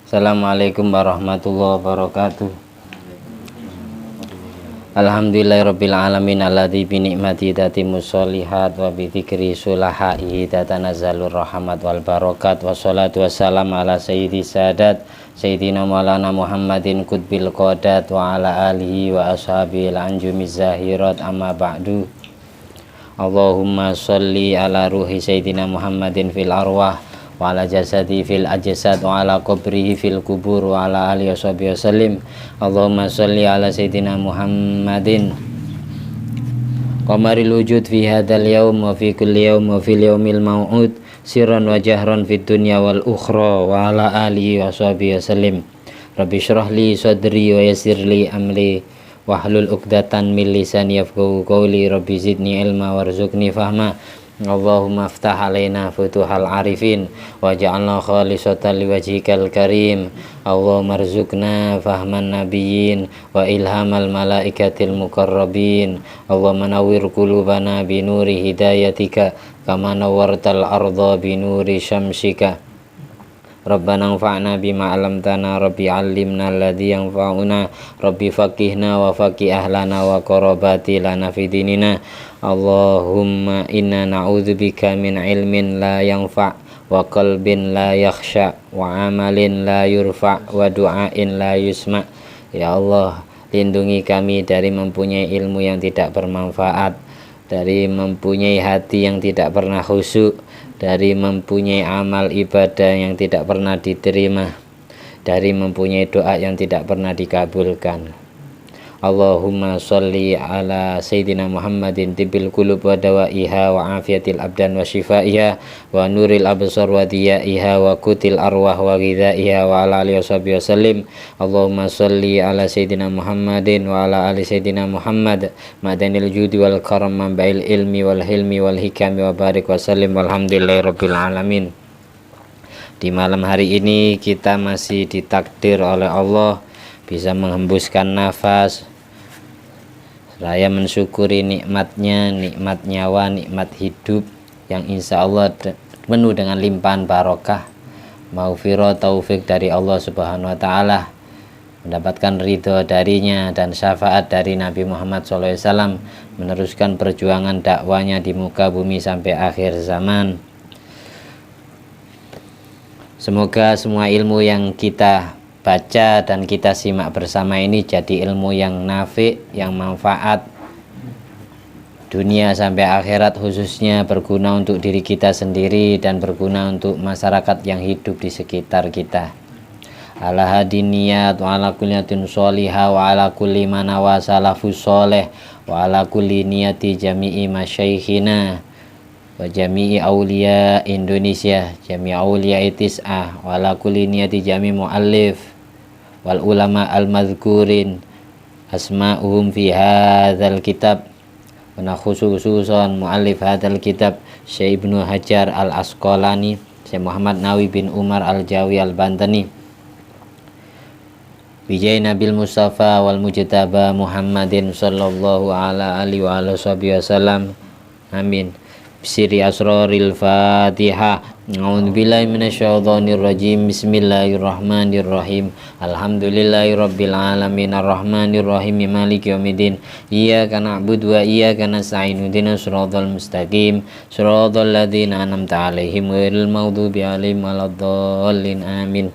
Assalamualaikum warahmatullahi wabarakatuh. Alhamdulillahirabbil alamin alladzi bi ni'mati tatimmus sholihat wa bi dzikri sulahaihi tatanazzalur rahmat wal barakat wassalatu wassalamu ala sayyidi sadat sayyidina maulana Muhammadin qutbil qadat wa ala alihi wa ashabil anjumiz zahirat amma ba'du. Allahumma sholli ala ruhi sayyidina Muhammadin fil arwah wa ala jasadi fil ajsad wa ala qabrihi fil kubur wa ala alihi washabihi wasallim. Allahumma sholli ala sayyidina Muhammadin qamaril wujud fi hadzal yaum wa fi kulli yaum wa fil yaumil mau'ud sirran wa jahran fid dunya wal ukhra wa ala alihi washabihi wasallim. Rabbi shrah li sadri wa yassir li amri wahlul 'uqdatan min lisani yafqahu qawli. Rabbi zidni ilma warzuqni fahma. Allahumma aftah alaina futuhal arifin waj'alna khalisatan liwajhikal karim. Allahumma arzuqna fahman nabiyyin wa ilhamal malaikatil muqarrabin. Allahumma nawwir qulubana binuri hidayatika kama nawwartal arda binuri syamsika. Rabbana anfa'na bima 'allamtana, Rabbi 'allimna alladzi yanfa'una, Rabbi faqihna wa faqih ahlana wa qarabati lana fi dinina. Allahumma inna na'udzubika min ilmin la yanfa' wa qalbin la yakhsha wa amalin la yurfa' wa du'ain la yusma'. Ya Allah, lindungi kami dari mempunyai ilmu yang tidak bermanfaat, dari mempunyai hati yang tidak pernah khusyuk, dari mempunyai amal ibadah yang tidak pernah diterima, dari mempunyai doa yang tidak pernah dikabulkan. Allahumma sholli ala sayyidina Muhammadin tibbil qulub wa dawaiha wa afiyatil abdan wa shifaiha wa nuril absar wa diyaiha wa kutil arwah wa ghidaiha wa ala alihi washabihi wasallim. Allahumma sholli ala sayyidina Muhammadin wa ala ali sayyidina Muhammad madanil judi wal karam mambail ilmi wal hilmi wal hikami wa barik wa sallim walhamdulillahirabbil alamin. Di malam hari ini kita masih ditakdir oleh Allah bisa menghembuskan nafas. Saya mensyukuri nikmatnya, nikmat nyawa, nikmat hidup yang insya Allah penuh dengan limpahan barokah, maghfirah, taufik dari Allah Subhanahu wa Ta'ala, mendapatkan ridho darinya dan syafaat dari Nabi Muhammad SAW, meneruskan perjuangan dakwanya di muka bumi sampai akhir zaman. Semoga semua ilmu yang kita baca dan kita simak bersama ini jadi ilmu yang nafi', yang manfaat dunia sampai akhirat, khususnya berguna untuk diri kita sendiri dan berguna untuk masyarakat yang hidup di sekitar kita. Ala hadin niyat wa ala kulliyatin sholihah wa ala kulli manawa salafus sholeh wa ala kulli niyati jami'i masyaikhina wa jami'i awliya Indonesia, jami'i awliya itis'ah wa ala kulli niyati jami' mu'allif wal ulama al madhkurin asma'uhum fi hadzal kitab wa khususan muallif hadzal kitab Syekh Ibnu Hajar al Asqalani, Syekh Muhammad Nawawi bin Umar al Jawi al Bantani, bijai Nabil Mustafa wal Mujtaba Muhammadin sallallahu ala alihi wa sahbihi wasallam. Amin. Bisri asraril Fatihah. A'udzubillahi minasyaitonir rajim. Bismillahirrahmanirrahim. Alhamdulillahirabbil alamin arrahmanir rahim maliki yaumiddin. Iyyaka na'budu wa iyyaka nasta'in. Ihdinas siratal mustaqim. Siratal ladzina an'amta 'alaihim ghairil maghdubi 'alaihim waladdallin. Amin.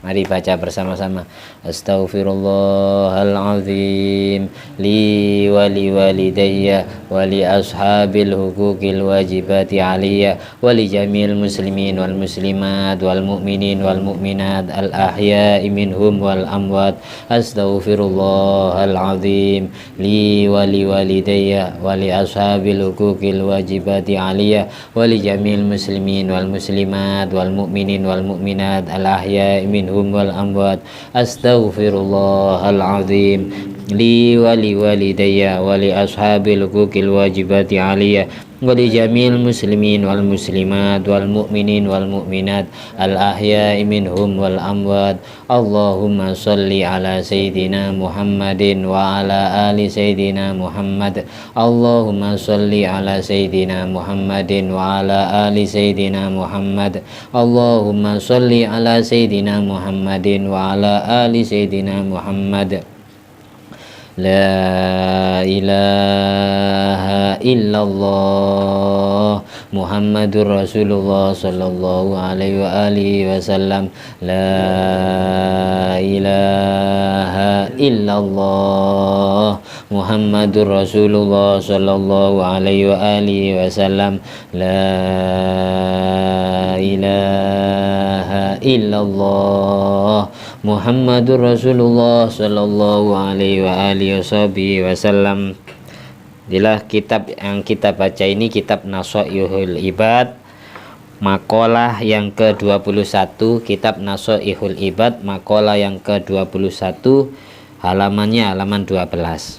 Mari baca bersama-sama. Astaghfirullahalazim li wa li walidayya wa li ashabil huquqil wajibati aliyya wa li jami'il muslimin wal muslimat wal mu'minin wal mu'minat al ahya'i minhum wal amwat. Astaghfirullahalazim li wa li walidayya wa li ashabil huquqil wajibati aliyya wa li jami'il muslimin wal muslimat wal mu'minin wal mu'minat al ahya'i minhum wal amwat. Astaghfirullahalazim li wa li walidayya wa li ashabil huquqil wajibati aliyya ولجميع المسلمين والمسلمات والمؤمنين والمؤمنات الأحياء منهم والأموات اللهم صل على سيدنا محمد وعلى آل سيدنا محمد اللهم صل على سيدنا محمد وعلى آل سيدنا محمد اللهم صل على سيدنا محمد وعلى آل سيدنا محمد La ilaha illallah Muhammadur Rasulullah sallallahu alaihi wa alihi wasallam. La ilaha illallah Muhammadur Rasulullah sallallahu alaihi wa alihi wasallam. La ilaha illallah Muhammadur Rasulullah sallallahu alaihi wa alihi wasallam. Inilah kitab yang kita baca ini, kitab Nasoihul Ibad, makalah yang ke-21, kitab Nasoihul Ibad, makalah yang ke-21, halamannya halaman 12.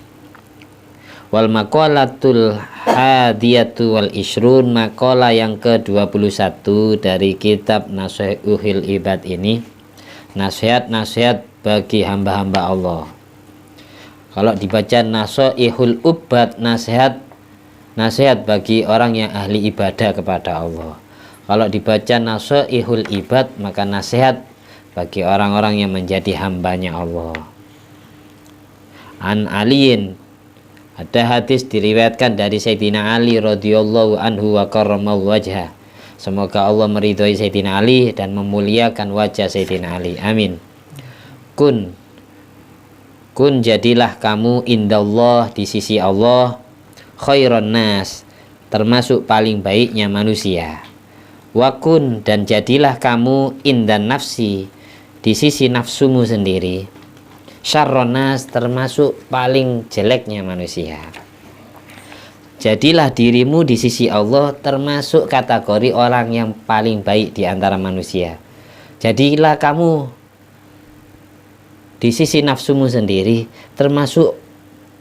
Wal maqalatul hadiyatu wal ishrun, makalah yang ke-21 dari kitab Nasoihul Ibad ini, nasihat-nasihat bagi hamba-hamba Allah. Kalau dibaca Nasoihul Ubad, nasihat bagi orang yang ahli ibadah kepada Allah. Kalau dibaca Nasoihul Ibad, maka nasihat bagi orang-orang yang menjadi hambanya Allah. An Aliin, ada hadis diriwayatkan dari Sayyidina Ali radhiyallahu anhu wa karramallahu wajhah. Semoga Allah meridhai Sayyidina Ali dan memuliakan wajah Sayyidina Ali. Amin. Kun jadilah kamu indallah, di sisi Allah, khairon nas, termasuk paling baiknya manusia. Wa kun, dan jadilah kamu indan nafsi, di sisi nafsumu sendiri, syarron nas, termasuk paling jeleknya manusia. Jadilah dirimu di sisi Allah termasuk kategori orang yang paling baik di antara manusia. Jadilah kamu di sisi nafsumu sendiri termasuk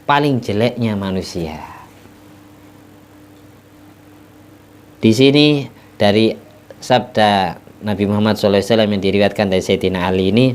paling jeleknya manusia. Di sini dari sabda Nabi Muhammad SAW yang diriwayatkan dari Sayyidina Ali ini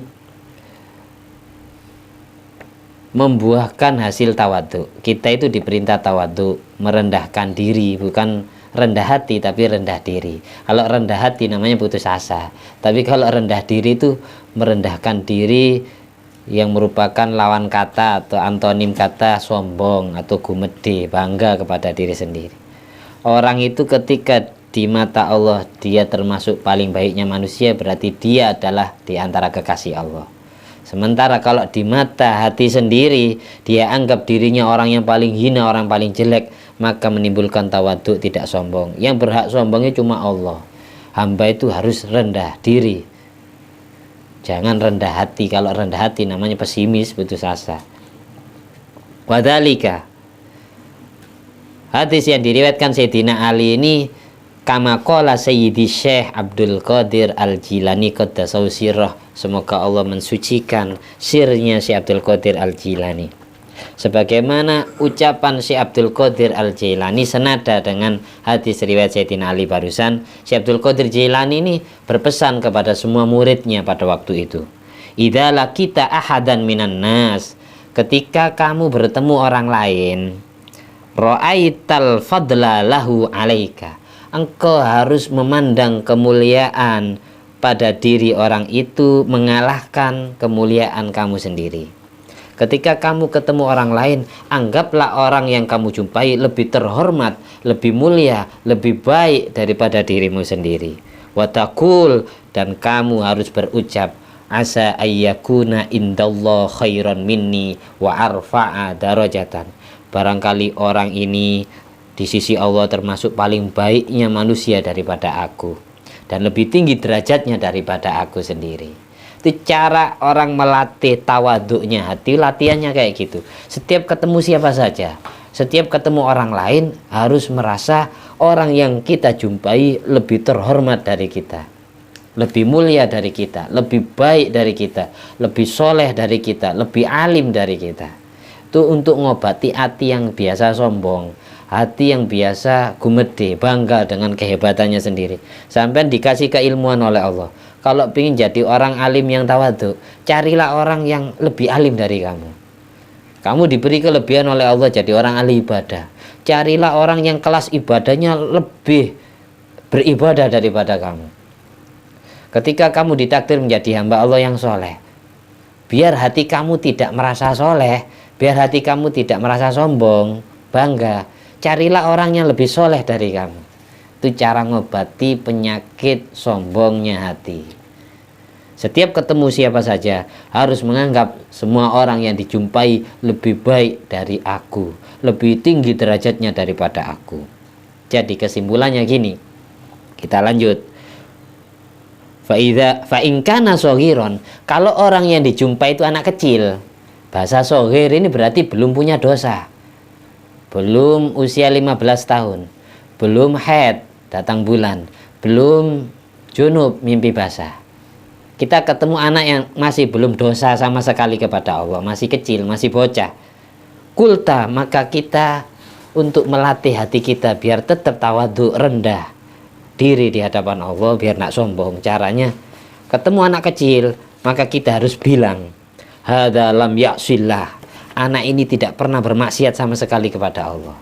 membuahkan hasil tawadhu. Kita itu diperintah tawadhu, merendahkan diri, bukan rendah hati tapi rendah diri. Kalau rendah hati namanya putus asa, tapi kalau rendah diri itu merendahkan diri yang merupakan lawan kata atau antonim kata sombong atau gumede, bangga kepada diri sendiri. Orang itu ketika di mata Allah dia termasuk paling baiknya manusia, berarti dia adalah di antara kekasih Allah. Sementara kalau di mata hati sendiri dia anggap dirinya orang yang paling hina, orang paling jelek, maka menimbulkan tawadhu, tidak sombong. Yang berhak sombongnya cuma Allah. Hamba itu harus rendah diri, jangan rendah hati. Kalau rendah hati namanya pesimis, putus asa. Wadhalika, hadis yang diriwayatkan Sayyidina Ali ini, kama qala Sayyidi Syekh Abdul Qadir Al-Jilani qaddasahu sirrah, semoga Allah mensucikan sirnya Syekh Abdul Qadir Al-Jilani. Sebagaimana ucapan Syekh Abdul Qadir Al-Jilani senada dengan hadis riwayat Sayyidina Ali barusan, Syekh Abdul Qadir Jilani ini berpesan kepada semua muridnya pada waktu itu. Idza laqita ahadan minan nas, ketika kamu bertemu orang lain, ra'aital fadla lahu alaika, engkau harus memandang kemuliaan pada diri orang itu mengalahkan kemuliaan kamu sendiri. Ketika kamu ketemu orang lain, anggaplah orang yang kamu jumpai lebih terhormat, lebih mulia, lebih baik daripada dirimu sendiri. Watakul, dan kamu harus berucap, asa ayyakuna indallah khairan minni wa arfa'a darajatan. Barangkali orang ini di sisi Allah termasuk paling baiknya manusia daripada aku, dan lebih tinggi derajatnya daripada aku sendiri. Itu cara orang melatih tawaduknya hati, latihannya kayak gitu. Setiap ketemu siapa saja, setiap ketemu orang lain, harus merasa orang yang kita jumpai lebih terhormat dari kita, lebih mulia dari kita, lebih baik dari kita, lebih soleh dari kita, lebih alim dari kita. Itu untuk ngobati hati yang biasa sombong, hati yang biasa gumede, bangga dengan kehebatannya sendiri. Sampai dikasih keilmuan oleh Allah. Kalau ingin jadi orang alim yang tawadhu, carilah orang yang lebih alim dari kamu. Kamu diberi kelebihan oleh Allah jadi orang ahli ibadah. Carilah orang yang kelas ibadahnya lebih beribadah daripada kamu. Ketika kamu ditakdir menjadi hamba Allah yang soleh, biar hati kamu tidak merasa soleh, biar hati kamu tidak merasa sombong, bangga, carilah orang yang lebih soleh dari kamu. Itu cara ngobati penyakit sombongnya hati. Setiap ketemu siapa saja harus menganggap semua orang yang dijumpai lebih baik dari aku, lebih tinggi derajatnya daripada aku. Jadi kesimpulannya gini, kita lanjut. Fa in kana shaghiran, kalau orang yang dijumpai itu anak kecil, bahasa shaghir ini berarti belum punya dosa, belum usia 15 tahun, belum haid datang bulan, belum junub mimpi basah. Kita ketemu anak yang masih belum dosa sama sekali kepada Allah, masih kecil, masih bocah. Kulta, maka kita untuk melatih hati kita biar tetap tawadhu, rendah diri di hadapan Allah, biar nak sombong. Caranya, ketemu anak kecil, maka kita harus bilang, hadza lam ya'sillah. Anak ini tidak pernah bermaksiat sama sekali kepada Allah.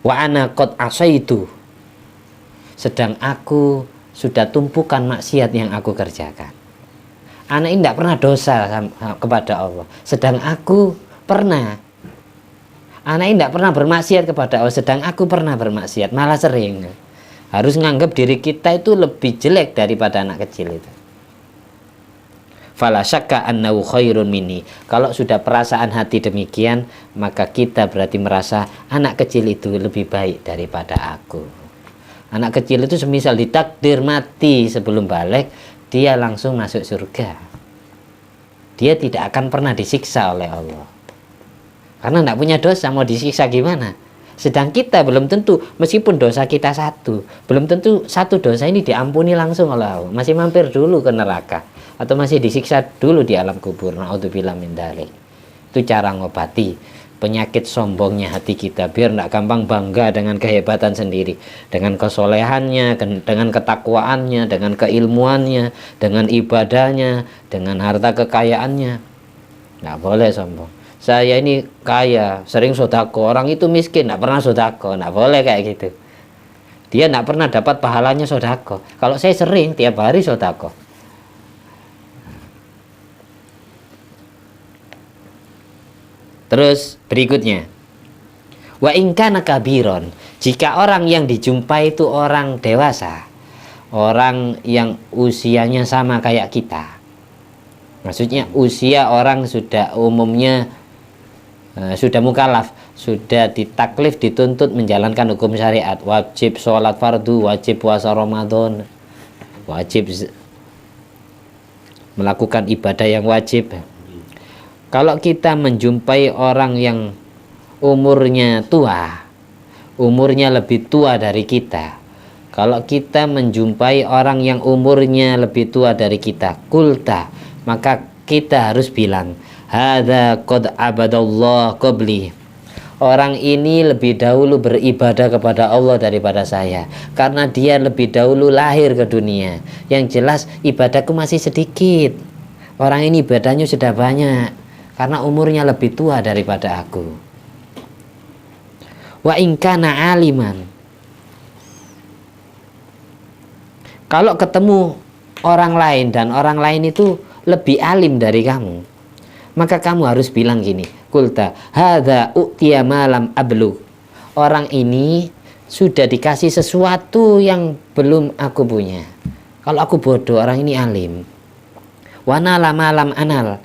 Wa ana qad asaitu. Sedang aku sudah tumpukan maksiat yang aku kerjakan. Anak ini tidak pernah dosa kepada Allah, sedang aku pernah. Anak ini tidak pernah bermaksiat kepada Allah, sedang aku pernah bermaksiat, malah sering. Harus nganggap diri kita itu lebih jelek daripada anak kecil itu. Fala syakka annahu khairun minni. Kalau sudah perasaan hati demikian, maka kita berarti merasa anak kecil itu lebih baik daripada aku. Anak kecil itu semisal ditakdir mati sebelum balik, dia langsung masuk surga. Dia tidak akan pernah disiksa oleh Allah. Karena tidak punya dosa, mau disiksa gimana? Sedang kita belum tentu, meskipun dosa kita satu, belum tentu satu dosa ini diampuni langsung oleh Allah. Masih mampir dulu ke neraka, atau masih disiksa dulu di alam kubur. Na'udzubillah min dzalik. Itu cara ngobati penyakit sombongnya hati kita, biar tidak gampang bangga dengan kehebatan sendiri, dengan kesolehannya, dengan ketakwaannya, dengan keilmuannya, dengan ibadahnya, dengan harta kekayaannya. Tidak boleh sombong. Saya ini kaya, sering sodako, orang itu miskin, tidak pernah sodako. Tidak boleh kayak gitu. Dia tidak pernah dapat pahalanya sodako. Kalau saya sering, tiap hari sodako. Terus berikutnya, wa in kana kabiron, jika orang yang dijumpai itu orang dewasa, orang yang usianya sama kayak kita, maksudnya usia orang sudah umumnya sudah mukallaf, sudah ditaklif, dituntut menjalankan hukum syariat, wajib sholat fardu, wajib puasa Ramadan, wajib melakukan ibadah yang wajib. Kalau kita menjumpai orang yang umurnya tua, umurnya lebih tua dari kita, kalau kita menjumpai orang yang umurnya lebih tua dari kita, kulta, maka kita harus bilang, hadza qad abadallah qabli. Orang ini lebih dahulu beribadah kepada Allah daripada saya, karena dia lebih dahulu lahir ke dunia. Yang jelas ibadahku masih sedikit. Orang ini ibadahnya sudah banyak, karena umurnya lebih tua daripada aku. Wa in kana aliman. Kalau ketemu orang lain dan orang lain itu lebih alim dari kamu, maka kamu harus bilang gini, kulta hadza u'tiya malam ablugh. Orang ini sudah dikasih sesuatu yang belum aku punya. Kalau aku bodoh, orang ini alim. Wa nala malam anal.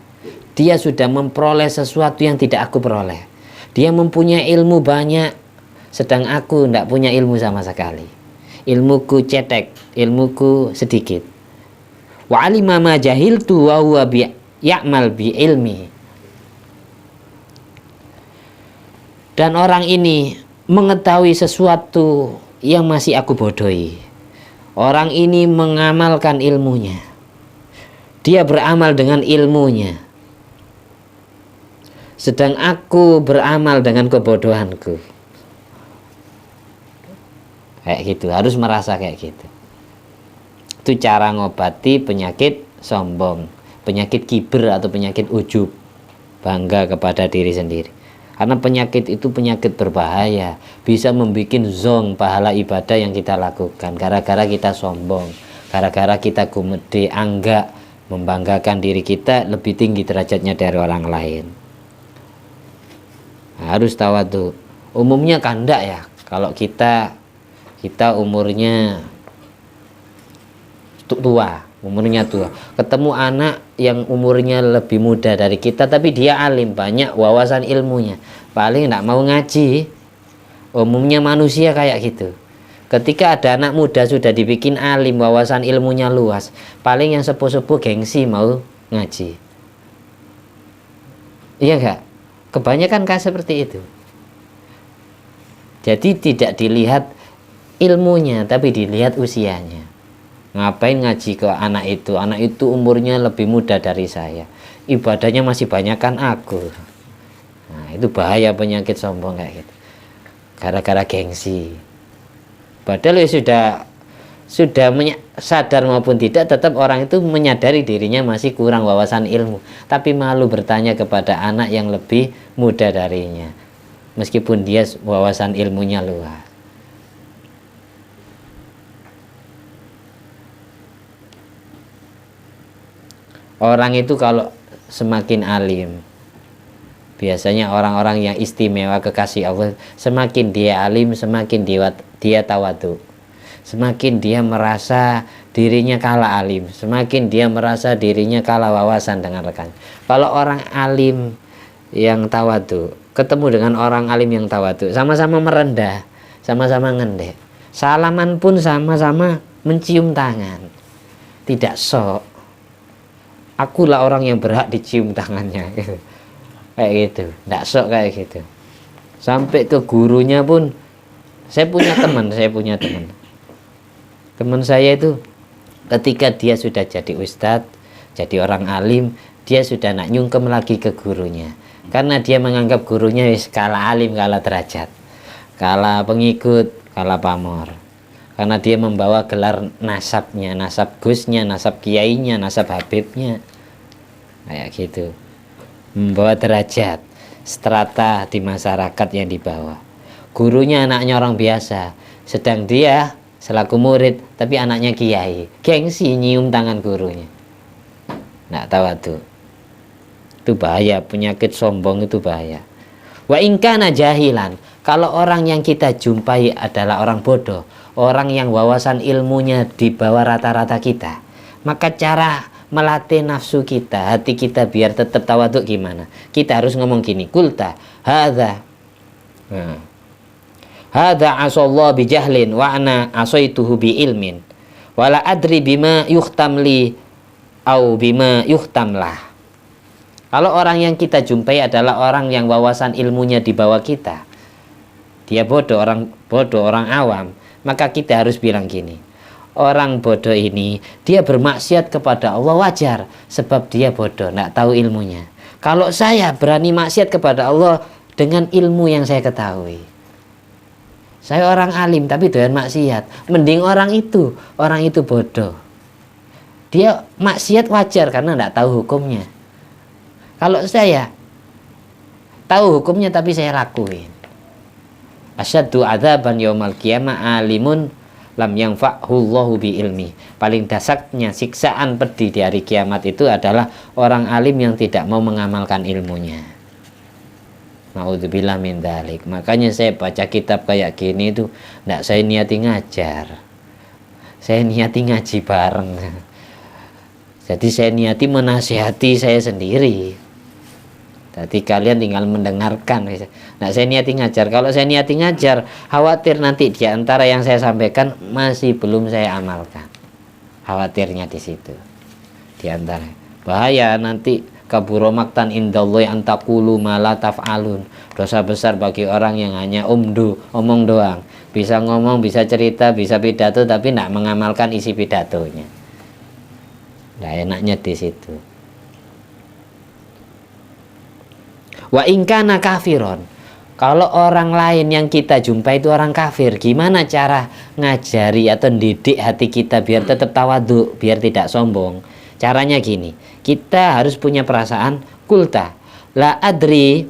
Dia sudah memperoleh sesuatu yang tidak aku peroleh. Dia mempunyai ilmu banyak, sedang aku tidak punya ilmu sama sekali. Ilmuku cetek, ilmuku sedikit. Wa alima ma jahiltu wa huwa ya'mal bi ilmi. Dan orang ini mengetahui sesuatu yang masih aku bodohi. Orang ini mengamalkan ilmunya. Dia beramal dengan ilmunya. Sedang aku beramal dengan kebodohanku. Kayak gitu, harus merasa kayak gitu. Itu cara ngobati penyakit sombong, penyakit kiber atau penyakit ujub, bangga kepada diri sendiri. Karena penyakit itu penyakit berbahaya, bisa membuat zong pahala ibadah yang kita lakukan gara-gara kita sombong, gara-gara kita gumede, anggap membanggakan diri kita lebih tinggi derajatnya dari orang lain. Nah, harus tawadhu. Umumnya kandak ya, kalau kita umurnya tua, ketemu anak yang umurnya lebih muda dari kita tapi dia alim, banyak wawasan ilmunya, paling tidak mau ngaji. Umumnya manusia kayak gitu. Ketika ada anak muda sudah dibikin alim, wawasan ilmunya luas, paling yang sepuh-sepuh gengsi mau ngaji. Iya enggak? Kebanyakan kan seperti itu. Jadi tidak dilihat ilmunya tapi dilihat usianya. Ngapain ngaji ke anak itu? Anak itu umurnya lebih muda dari saya, ibadahnya masih banyak kan aku. Nah, itu bahaya penyakit sombong kayak gitu, gara-gara gengsi. Padahal ya sudah sadar maupun tidak, tetap orang itu menyadari dirinya masih kurang wawasan ilmu, tapi malu bertanya kepada anak yang lebih muda darinya meskipun dia wawasan ilmunya luas. Orang itu kalau semakin alim, biasanya orang-orang yang istimewa kekasih Allah, semakin dia alim, semakin dia tawadhu, semakin dia merasa dirinya kalah alim, semakin dia merasa dirinya kalah wawasan dengan rekan. Kalau orang alim yang tawadhu ketemu dengan orang alim yang tawadhu, sama-sama merendah, sama-sama ngendek, salaman pun sama-sama mencium tangan, tidak sok. Akulah orang yang berhak dicium tangannya gitu. Kayak gitu, tidak sok kayak gitu. Sampai ke gurunya pun, saya punya teman saya itu ketika dia sudah jadi ustadz, jadi orang alim, dia sudah nak nyungkem lagi ke gurunya, karena dia menganggap gurunya kalah alim, kalah derajat, kalah pengikut, kalah pamor, karena dia membawa gelar nasabnya, nasab gusnya, nasab kiainya, nasab habibnya, kayak gitu, membawa derajat, strata di masyarakat yang dibawa. Gurunya anaknya orang biasa, sedang dia selaku murid tapi anaknya kiai, gengsi nyium tangan gurunya, nggak tawadhu. Itu bahaya, penyakit sombong itu bahaya. Wa in kana jahilan, kalau orang yang kita jumpai adalah orang bodoh, orang yang wawasan ilmunya di bawah rata-rata kita, maka cara melatih nafsu kita, hati kita biar tetap tawadhu gimana? Kita harus ngomong gini, kulta hadza asallahu bijahlin wa ana asaituhu bi ilmin wala adri bima yuhtam li au bima yuhtam lah. Kalau orang yang kita jumpai adalah orang yang wawasan ilmunya di bawah kita, dia bodoh, orang awam, maka kita harus bilang gini, orang bodoh ini dia bermaksiat kepada Allah wajar, sebab dia bodoh, tidak tahu ilmunya. Kalau saya berani maksiat kepada Allah dengan ilmu yang saya ketahui, saya orang alim tapi doyan maksiat, mending orang itu bodoh, dia maksiat wajar karena tidak tahu hukumnya. Kalau saya tahu hukumnya tapi saya lakuin, asyaddu adzaban yaumal qiyamah alimun lam yanfa'hullahu bi ilmi. Paling dasarnya siksaan pedih di hari kiamat itu adalah orang alim yang tidak mau mengamalkan ilmunya. Naudzubillah min dzalik. Makanya saya baca kitab kayak gini itu enggak saya niati ngajar, saya niati ngaji bareng. Jadi saya niati menasihati saya sendiri. Jadi kalian tinggal mendengarkan. Nah, saya niati ngajar. Kalau saya niati ngajar, khawatir nanti di antara yang saya sampaikan masih belum saya amalkan. Khawatirnya di situ. Di antara. Bahaya nanti kabura maktan indallahi an taqulu ma la taf'alun. Dosa besar bagi orang yang hanya omong doang. Bisa ngomong, bisa cerita, bisa pidato tapi tidak mengamalkan isi pidatonya. Nah, enaknya di situ. Wa in kana kafiron, Kalau orang lain yang kita jumpai itu orang kafir, gimana cara ngajari atau didik hati kita biar tetap tawadhu, biar tidak sombong? Caranya gini, kita harus punya perasaan kulta la adri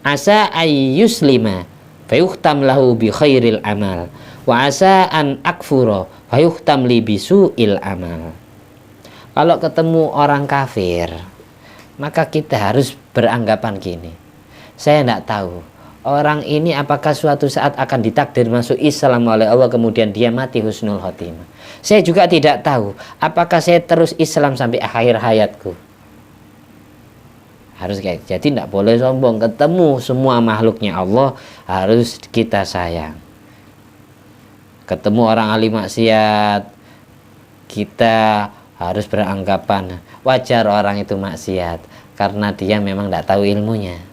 asa ayyuslima fayuhtam lahu bi khairil amal wa asa an akfuro fayuhtam li bisuil amal. Kalau ketemu orang kafir, maka kita harus beranggapan gini, saya tidak tahu orang ini apakah suatu saat akan ditakdir masuk Islam oleh Allah kemudian dia mati husnul khotimah. Saya juga tidak tahu apakah saya terus Islam sampai akhir hayatku. Harus kayak, jadi tidak boleh sombong. Ketemu semua makhluknya Allah harus kita sayang. Ketemu orang ahli maksiat, kita harus beranggapan wajar orang itu maksiat karena dia memang tidak tahu ilmunya.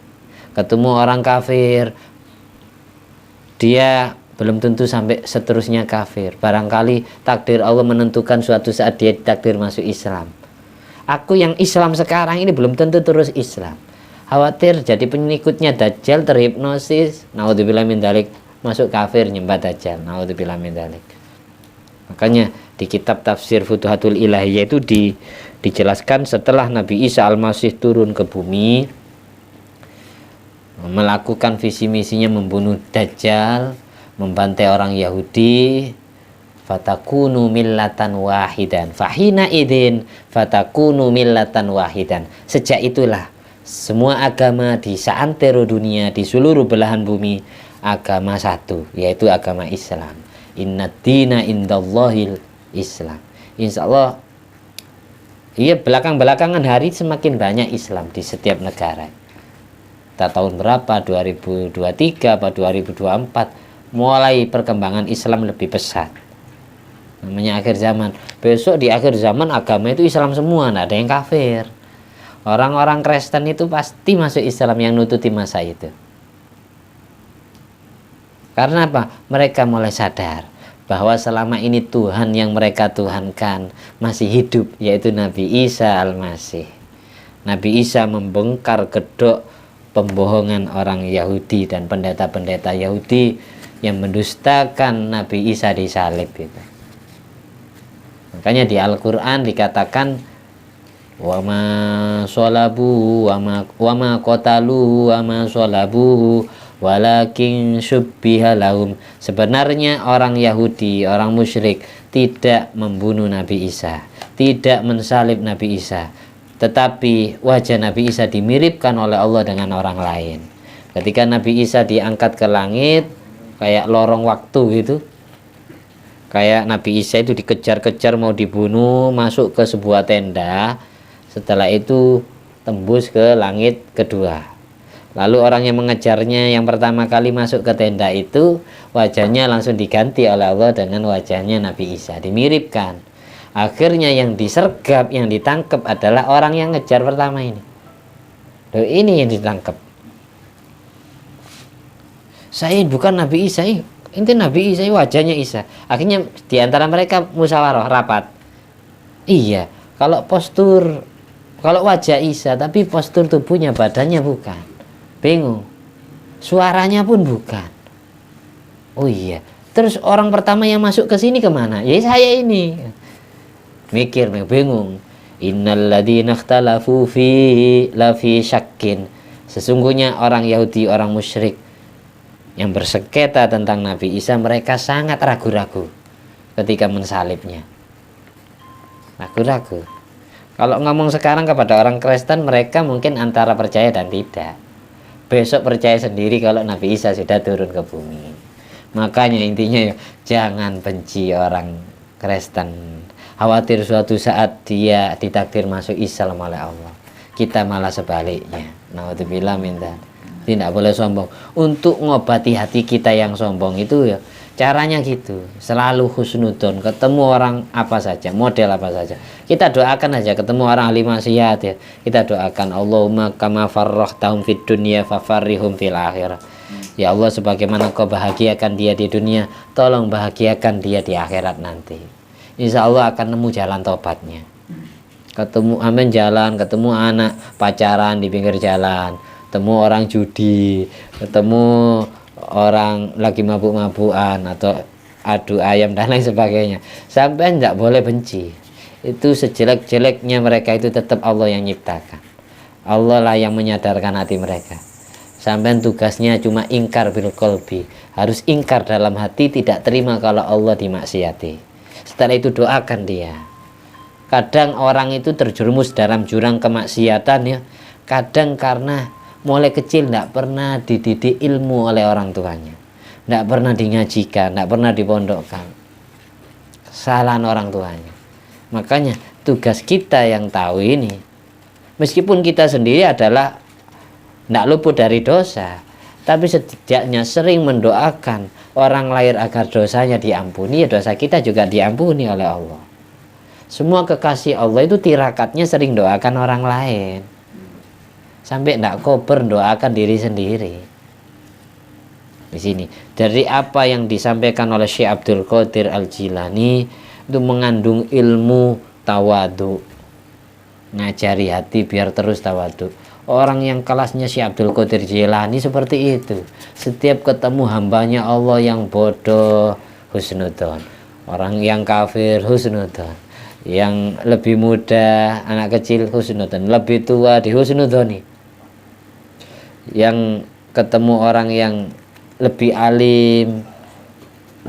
Ketemu orang kafir, dia belum tentu sampai seterusnya kafir. Barangkali takdir Allah menentukan suatu saat dia takdir masuk Islam. Aku yang Islam sekarang ini belum tentu terus Islam. Khawatir jadi pengikutnya Dajjal, terhipnosis, naudzubillah min dzalik, masuk kafir nyembah Dajjal, naudzubillah min dzalik. Makanya di kitab tafsir Futuhatul Ilahiyah itu dijelaskan setelah Nabi Isa Al-Masih turun ke bumi, melakukan visi misinya membunuh Dajjal, membantai orang Yahudi, fatakunu millatan wahidan, fahina idin fatakunu millatan wahidan. Sejak itulah semua agama di seantero dunia, di seluruh belahan bumi, agama satu, yaitu agama Islam. Inna dina indallahil Islam. Insya Allah, iya, belakangan hari semakin banyak Islam di setiap negara. Kita tahun berapa, 2023 atau 2024, mulai perkembangan Islam lebih pesat. Namanya akhir zaman. Besok di akhir zaman agama itu Islam semua, tidak ada yang kafir. Orang-orang Kristen itu pasti masuk Islam yang nututi masa itu. Karena apa? Mereka mulai sadar bahwa selama ini Tuhan yang mereka tuhankan masih hidup, yaitu Nabi Isa Al-Masih. Nabi Isa membongkar kedok pembohongan orang Yahudi dan pendeta-pendeta Yahudi yang mendustakan Nabi Isa disalib itu. Makanya di Al-Quran dikatakan wama sholabu wama qatalu wama sholabu walakin syubbiha lahum. Sebenarnya orang Yahudi, orang musyrik tidak membunuh Nabi Isa, tidak mensalib Nabi Isa, tetapi wajah Nabi Isa dimiripkan oleh Allah dengan orang lain. Ketika Nabi Isa diangkat ke langit kayak lorong waktu gitu, kayak Nabi Isa itu dikejar-kejar mau dibunuh, masuk ke sebuah tenda, setelah itu tembus ke langit kedua. Lalu orang yang mengejarnya yang pertama kali masuk ke tenda itu, wajahnya langsung diganti oleh Allah dengan wajahnya Nabi Isa, dimiripkan. Akhirnya yang disergap, yang ditangkap adalah orang yang ngejar pertama ini. Loh, ini yang ditangkap. Saya bukan Nabi Isa, ini Nabi Isa, wajahnya Isa. Akhirnya diantara mereka musyawarah rapat. Iya, kalau postur, kalau wajah Isa tapi postur tubuhnya, badannya bukan. Bingung. Suaranya pun bukan. Oh iya. Terus orang pertama yang masuk ke sini kemana? Ya saya ini. Mikir, bingung. Innal ladzina ikhtalafu fi lafi syakkin. Sesungguhnya orang Yahudi, orang musyrik yang bersengketa tentang Nabi Isa, mereka sangat ragu-ragu ketika mensalibnya. Ragu-ragu. Kalau ngomong sekarang kepada orang Kristen, mereka mungkin antara percaya dan tidak. Besok percaya sendiri kalau Nabi Isa sudah turun ke bumi. Makanya intinya jangan benci orang Kristen. Khawatir suatu saat dia ditakdir masuk Islam oleh Allah. Kita malah sebaliknya. Naudzubillah min dzalik. Tidak boleh sombong. Untuk ngobati hati kita yang sombong itu ya caranya gitu. Selalu husnudon. Ketemu orang apa saja, model apa saja, kita doakan aja. Ketemu orang ahli maksiat ya, kita doakan Allahumma kama farrahtahum fid dunya fafarrihum fil akhirah. Ya Allah, sebagaimana kau bahagiakan dia di dunia, tolong bahagiakan dia di akhirat nanti. Insya Allah akan nemu jalan tobatnya. Ketemu jalan, ketemu anak pacaran di pinggir jalan, ketemu orang judi, ketemu orang lagi mabuk-mabukan atau adu ayam dan lain sebagainya, sampai tidak boleh benci. Itu sejelek-jeleknya mereka itu tetap Allah yang nyiptakan. Allah lah yang menyadarkan hati mereka. Sampai tugasnya cuma ingkar bil qalbi, harus ingkar dalam hati, tidak terima kalau Allah dimaksiati. Setelah itu doakan dia. Kadang orang itu terjerumus dalam jurang kemaksiatan ya, kadang karena mulai kecil tidak pernah dididik ilmu oleh orang tuanya, tidak pernah dingajikan, tidak pernah dipondokkan. Kesalahan orang tuanya. Makanya tugas kita yang tahu ini, meskipun kita sendiri adalah tidak luput dari dosa, tapi setidaknya sering mendoakan orang lain agar dosanya diampuni, ya dosa kita juga diampuni oleh Allah. Semua kekasih Allah itu tirakatnya sering doakan orang lain, sampai tidak kober doakan diri sendiri. Di sini dari apa yang disampaikan oleh Syekh Abdul Qadir Al-Jilani itu mengandung ilmu tawadu, ngajari hati biar terus tawadu. Orang yang kelasnya Syekh Abdul Qadir Jilani seperti itu, setiap ketemu hambanya Allah yang bodoh husnudzon, orang yang kafir husnudzon, yang lebih muda anak kecil husnudzon, lebih tua di husnudzoni, yang ketemu orang yang lebih alim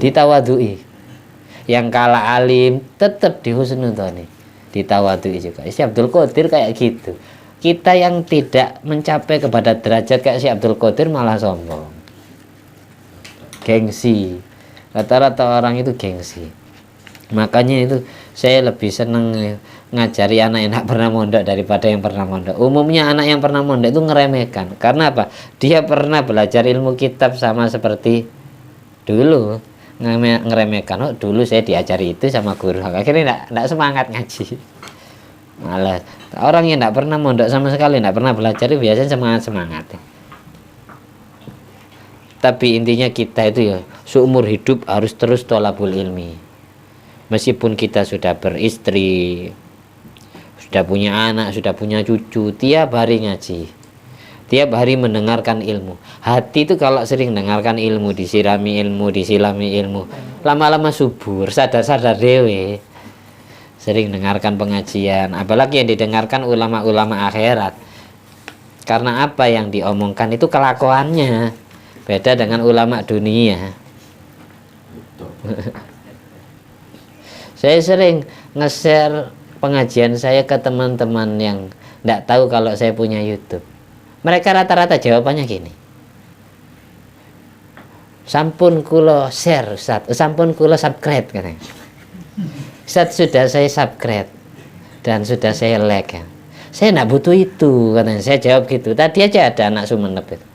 ditawadui, yang kalah alim tetap di husnudzoni, ditawadui juga. Syekh Abdul Qadir kayak gitu. Kita yang tidak mencapai kepada derajat kayak Syekh Abdul Qadir malah sombong, gengsi. Rata-rata orang itu gengsi. Makanya itu saya lebih senang ngajari anak yang tidak pernah mondok daripada yang pernah mondok. Umumnya anak yang pernah mondok itu ngeremehkan. Karena apa? Dia pernah belajar ilmu kitab sama seperti dulu, ngeremehkan. Oh, dulu saya diajari itu sama guru. Akhirnya tidak semangat ngaji. Malah orang yang tidak pernah mondok sama sekali, tidak pernah belajar, biasanya semangat. Tapi intinya kita itu ya seumur hidup harus terus thalabul ilmi. Meskipun kita sudah beristri, sudah punya anak, sudah punya cucu, tiap hari ngaji, tiap hari mendengarkan ilmu. Hati itu kalau sering mendengarkan ilmu, disirami ilmu, disilami ilmu, lama-lama subur, sadar-sadar dewe. Sering dengarkan pengajian, apalagi yang didengarkan ulama-ulama akhirat. Karena apa yang diomongkan itu kelakuannya beda dengan ulama dunia. Saya sering nge-share pengajian saya ke teman-teman yang tidak tahu kalau saya punya YouTube. Mereka rata-rata jawabannya gini, sampun kulo share Ustaz, sampun kulo subscribe katanya. Ustaz, sudah saya subscribe dan sudah saya like ya. Saya tidak butuh itu katanya. Saya jawab gitu. Tadi aja ada anak Sumeneb itu,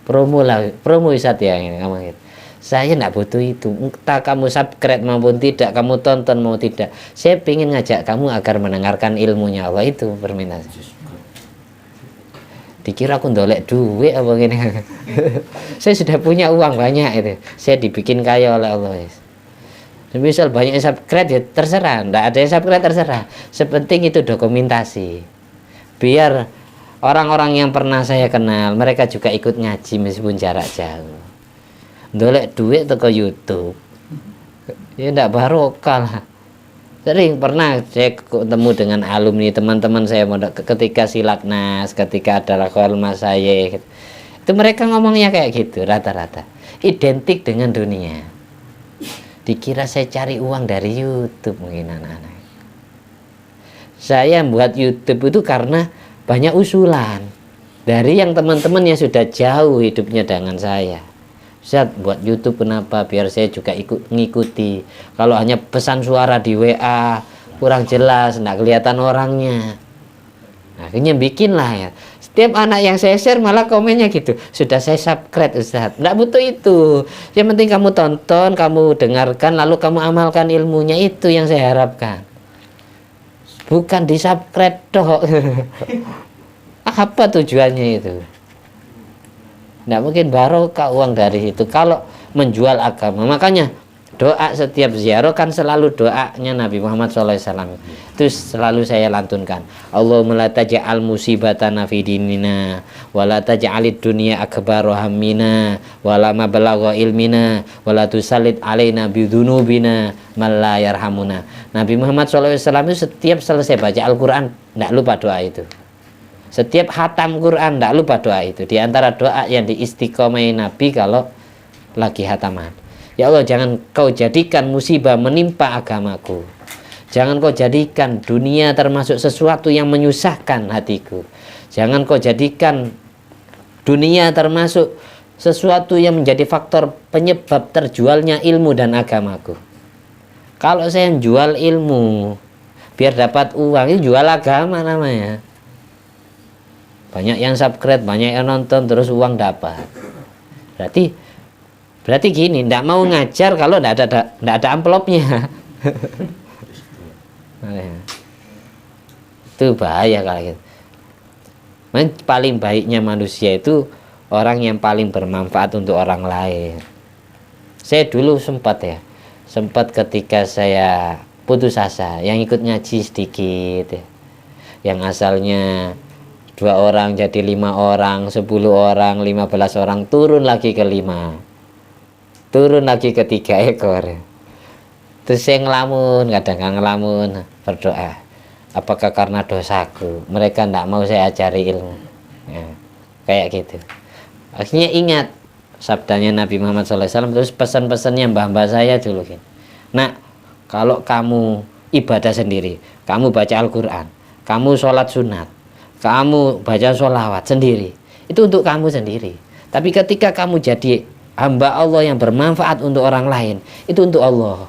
promo lah, promo Ustaz ya ini kamu gitu. Saya tidak butuh itu. Entah kamu subscribe maupun tidak, kamu tonton mau tidak, saya ingin ngajak kamu agar mendengarkan ilmunya Allah. Itu permintaan. Dikira aku ndolek duit apa gini. Saya sudah punya uang banyak itu. Saya dibikin kaya oleh Allah. Misal banyak yang subscribe ya terserah, nggak ada yang subscribe terserah. Sepenting itu dokumentasi. Biar orang-orang yang pernah saya kenal, mereka juga ikut ngaji meskipun jarak jauh. Ndolek duit ke YouTube, ya ndak barokah lah. Sering pernah saya ketemu dengan alumni teman-teman saya ketika silatnas, ketika ada lakukan masayih. Itu mereka ngomongnya kayak gitu rata-rata, identik dengan dunia. Dikira saya cari uang dari YouTube mungkin anak-anak. Saya buat YouTube itu karena banyak usulan dari yang teman-teman yang sudah jauh hidupnya dengan saya. Ustaz, buat YouTube kenapa? Biar saya juga ikut ngikuti. Kalau hanya pesan suara di WA kurang jelas, nggak kelihatan orangnya. Akhirnya bikinlah ya. Setiap anak yang saya share malah komennya gitu, sudah saya subscribe Ustaz. Nggak butuh itu. Yang penting kamu tonton, kamu dengarkan, lalu kamu amalkan ilmunya. Itu yang saya harapkan. Bukan di subscribe toh. Apa tujuannya itu? Nggak mungkin barokah uang dari itu kalau menjual agama. Makanya Doa setiap ziarah kan selalu doanya Nabi Muhammad SAW. Itu selalu saya lantunkan. Allahumma la taj'al musibatana fi dinina wa la taj'alid dunya akbaru hammina wa la mablagha ilmina wa la tusallit alaina bidunubina man la yarhamuna. Nabi Muhammad SAW itu setiap selesai baca Al-Quran tidak lupa doa itu. Setiap khatam Quran tidak lupa doa itu. Di antara doa yang diistiqomai Nabi kalau lagi khataman. Ya Allah, jangan kau jadikan musibah menimpa agamaku. Jangan kau jadikan dunia termasuk sesuatu yang menyusahkan hatiku. Jangan kau jadikan dunia termasuk sesuatu yang menjadi faktor penyebab terjualnya ilmu dan agamaku. Kalau saya jual ilmu biar dapat uang, itu jual agama namanya. Banyak yang subscribe, banyak yang nonton, terus uang dapat. Berarti gini, tidak mau ngajar kalau tidak ada amplopnya. Itu bahaya kalau gitu. Paling baiknya manusia itu orang yang paling bermanfaat untuk orang lain. Saya dulu sempat ketika saya putus asa, yang ikut ngaji sedikit ya. Yang asalnya 2 orang jadi 5 orang, 10 orang, 15 orang, turun lagi ke 5. Turun lagi ke 3 ekor. Terus saya ngelamun, kadang ngelamun, berdoa, apakah karena dosaku mereka tidak mau saya ajari ilmu ya, kayak gitu. Akhirnya ingat sabdanya Nabi Muhammad SAW, terus pesan-pesannya mbah-mbah saya dulu gitu. Nah, kalau kamu ibadah sendiri, kamu baca Al-Quran, kamu sholat sunat, kamu baca sholawat sendiri, itu untuk kamu sendiri. Tapi ketika kamu jadi hamba Allah yang bermanfaat untuk orang lain, itu untuk Allah.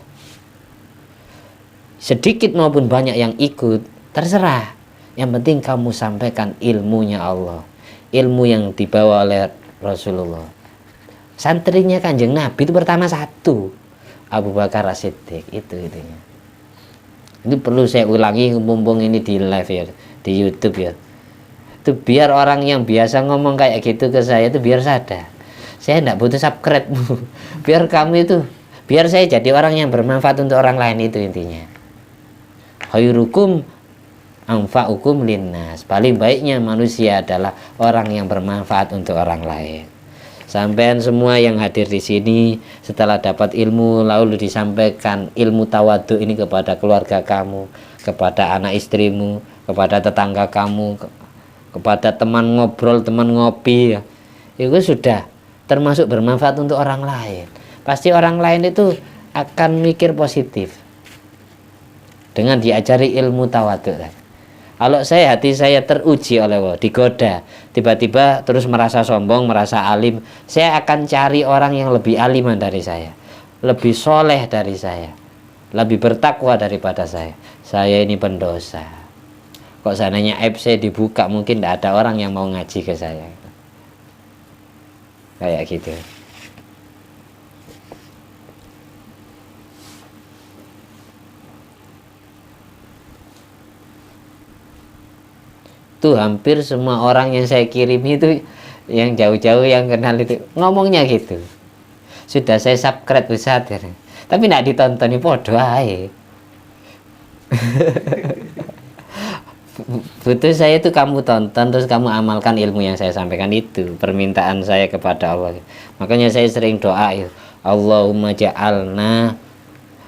Sedikit maupun banyak yang ikut, terserah. Yang penting kamu sampaikan ilmunya Allah, ilmu yang dibawa oleh Rasulullah. Santrinya Kanjeng Nabi itu pertama 1, Abu Bakar As-Siddiq. Itu intinya. Ini perlu saya ulangi mumpung ini di live ya, di YouTube ya. Itu biar orang yang biasa ngomong kayak gitu ke saya itu biar sadar. Saya tidak butuh subscribe. Biar saya jadi orang yang bermanfaat untuk orang lain, itu intinya. Khairukum anfa'ukum linnas. Paling baiknya manusia adalah orang yang bermanfaat untuk orang lain. Sampean semua yang hadir di sini setelah dapat ilmu lalu disampaikan ilmu tawadhu ini kepada keluarga kamu, kepada anak istrimu, kepada tetangga kamu, kepada teman ngobrol, teman ngopi ya. Itu sudah termasuk bermanfaat untuk orang lain. Pasti orang lain itu akan mikir positif dengan diajari ilmu tawadhu. Kalau hati saya teruji oleh Allah, digoda, tiba-tiba terus merasa sombong, merasa alim, saya akan cari orang yang lebih aliman dari saya, lebih soleh dari saya, lebih bertakwa daripada saya. Saya ini pendosa. Kok seandainya aib saya dibuka, mungkin tidak ada orang yang mau ngaji ke saya. Kayak gitu. Tuh hampir semua orang yang saya kirim itu, yang jauh-jauh yang kenal itu ngomongnya gitu. Sudah saya subscribe Ustaz ya. Tapi tidak ditonton, podo ae. Butuh saya itu kamu tonton terus kamu amalkan ilmu yang saya sampaikan, itu permintaan saya kepada Allah. Makanya saya sering doa itu, Allahumma ja'alna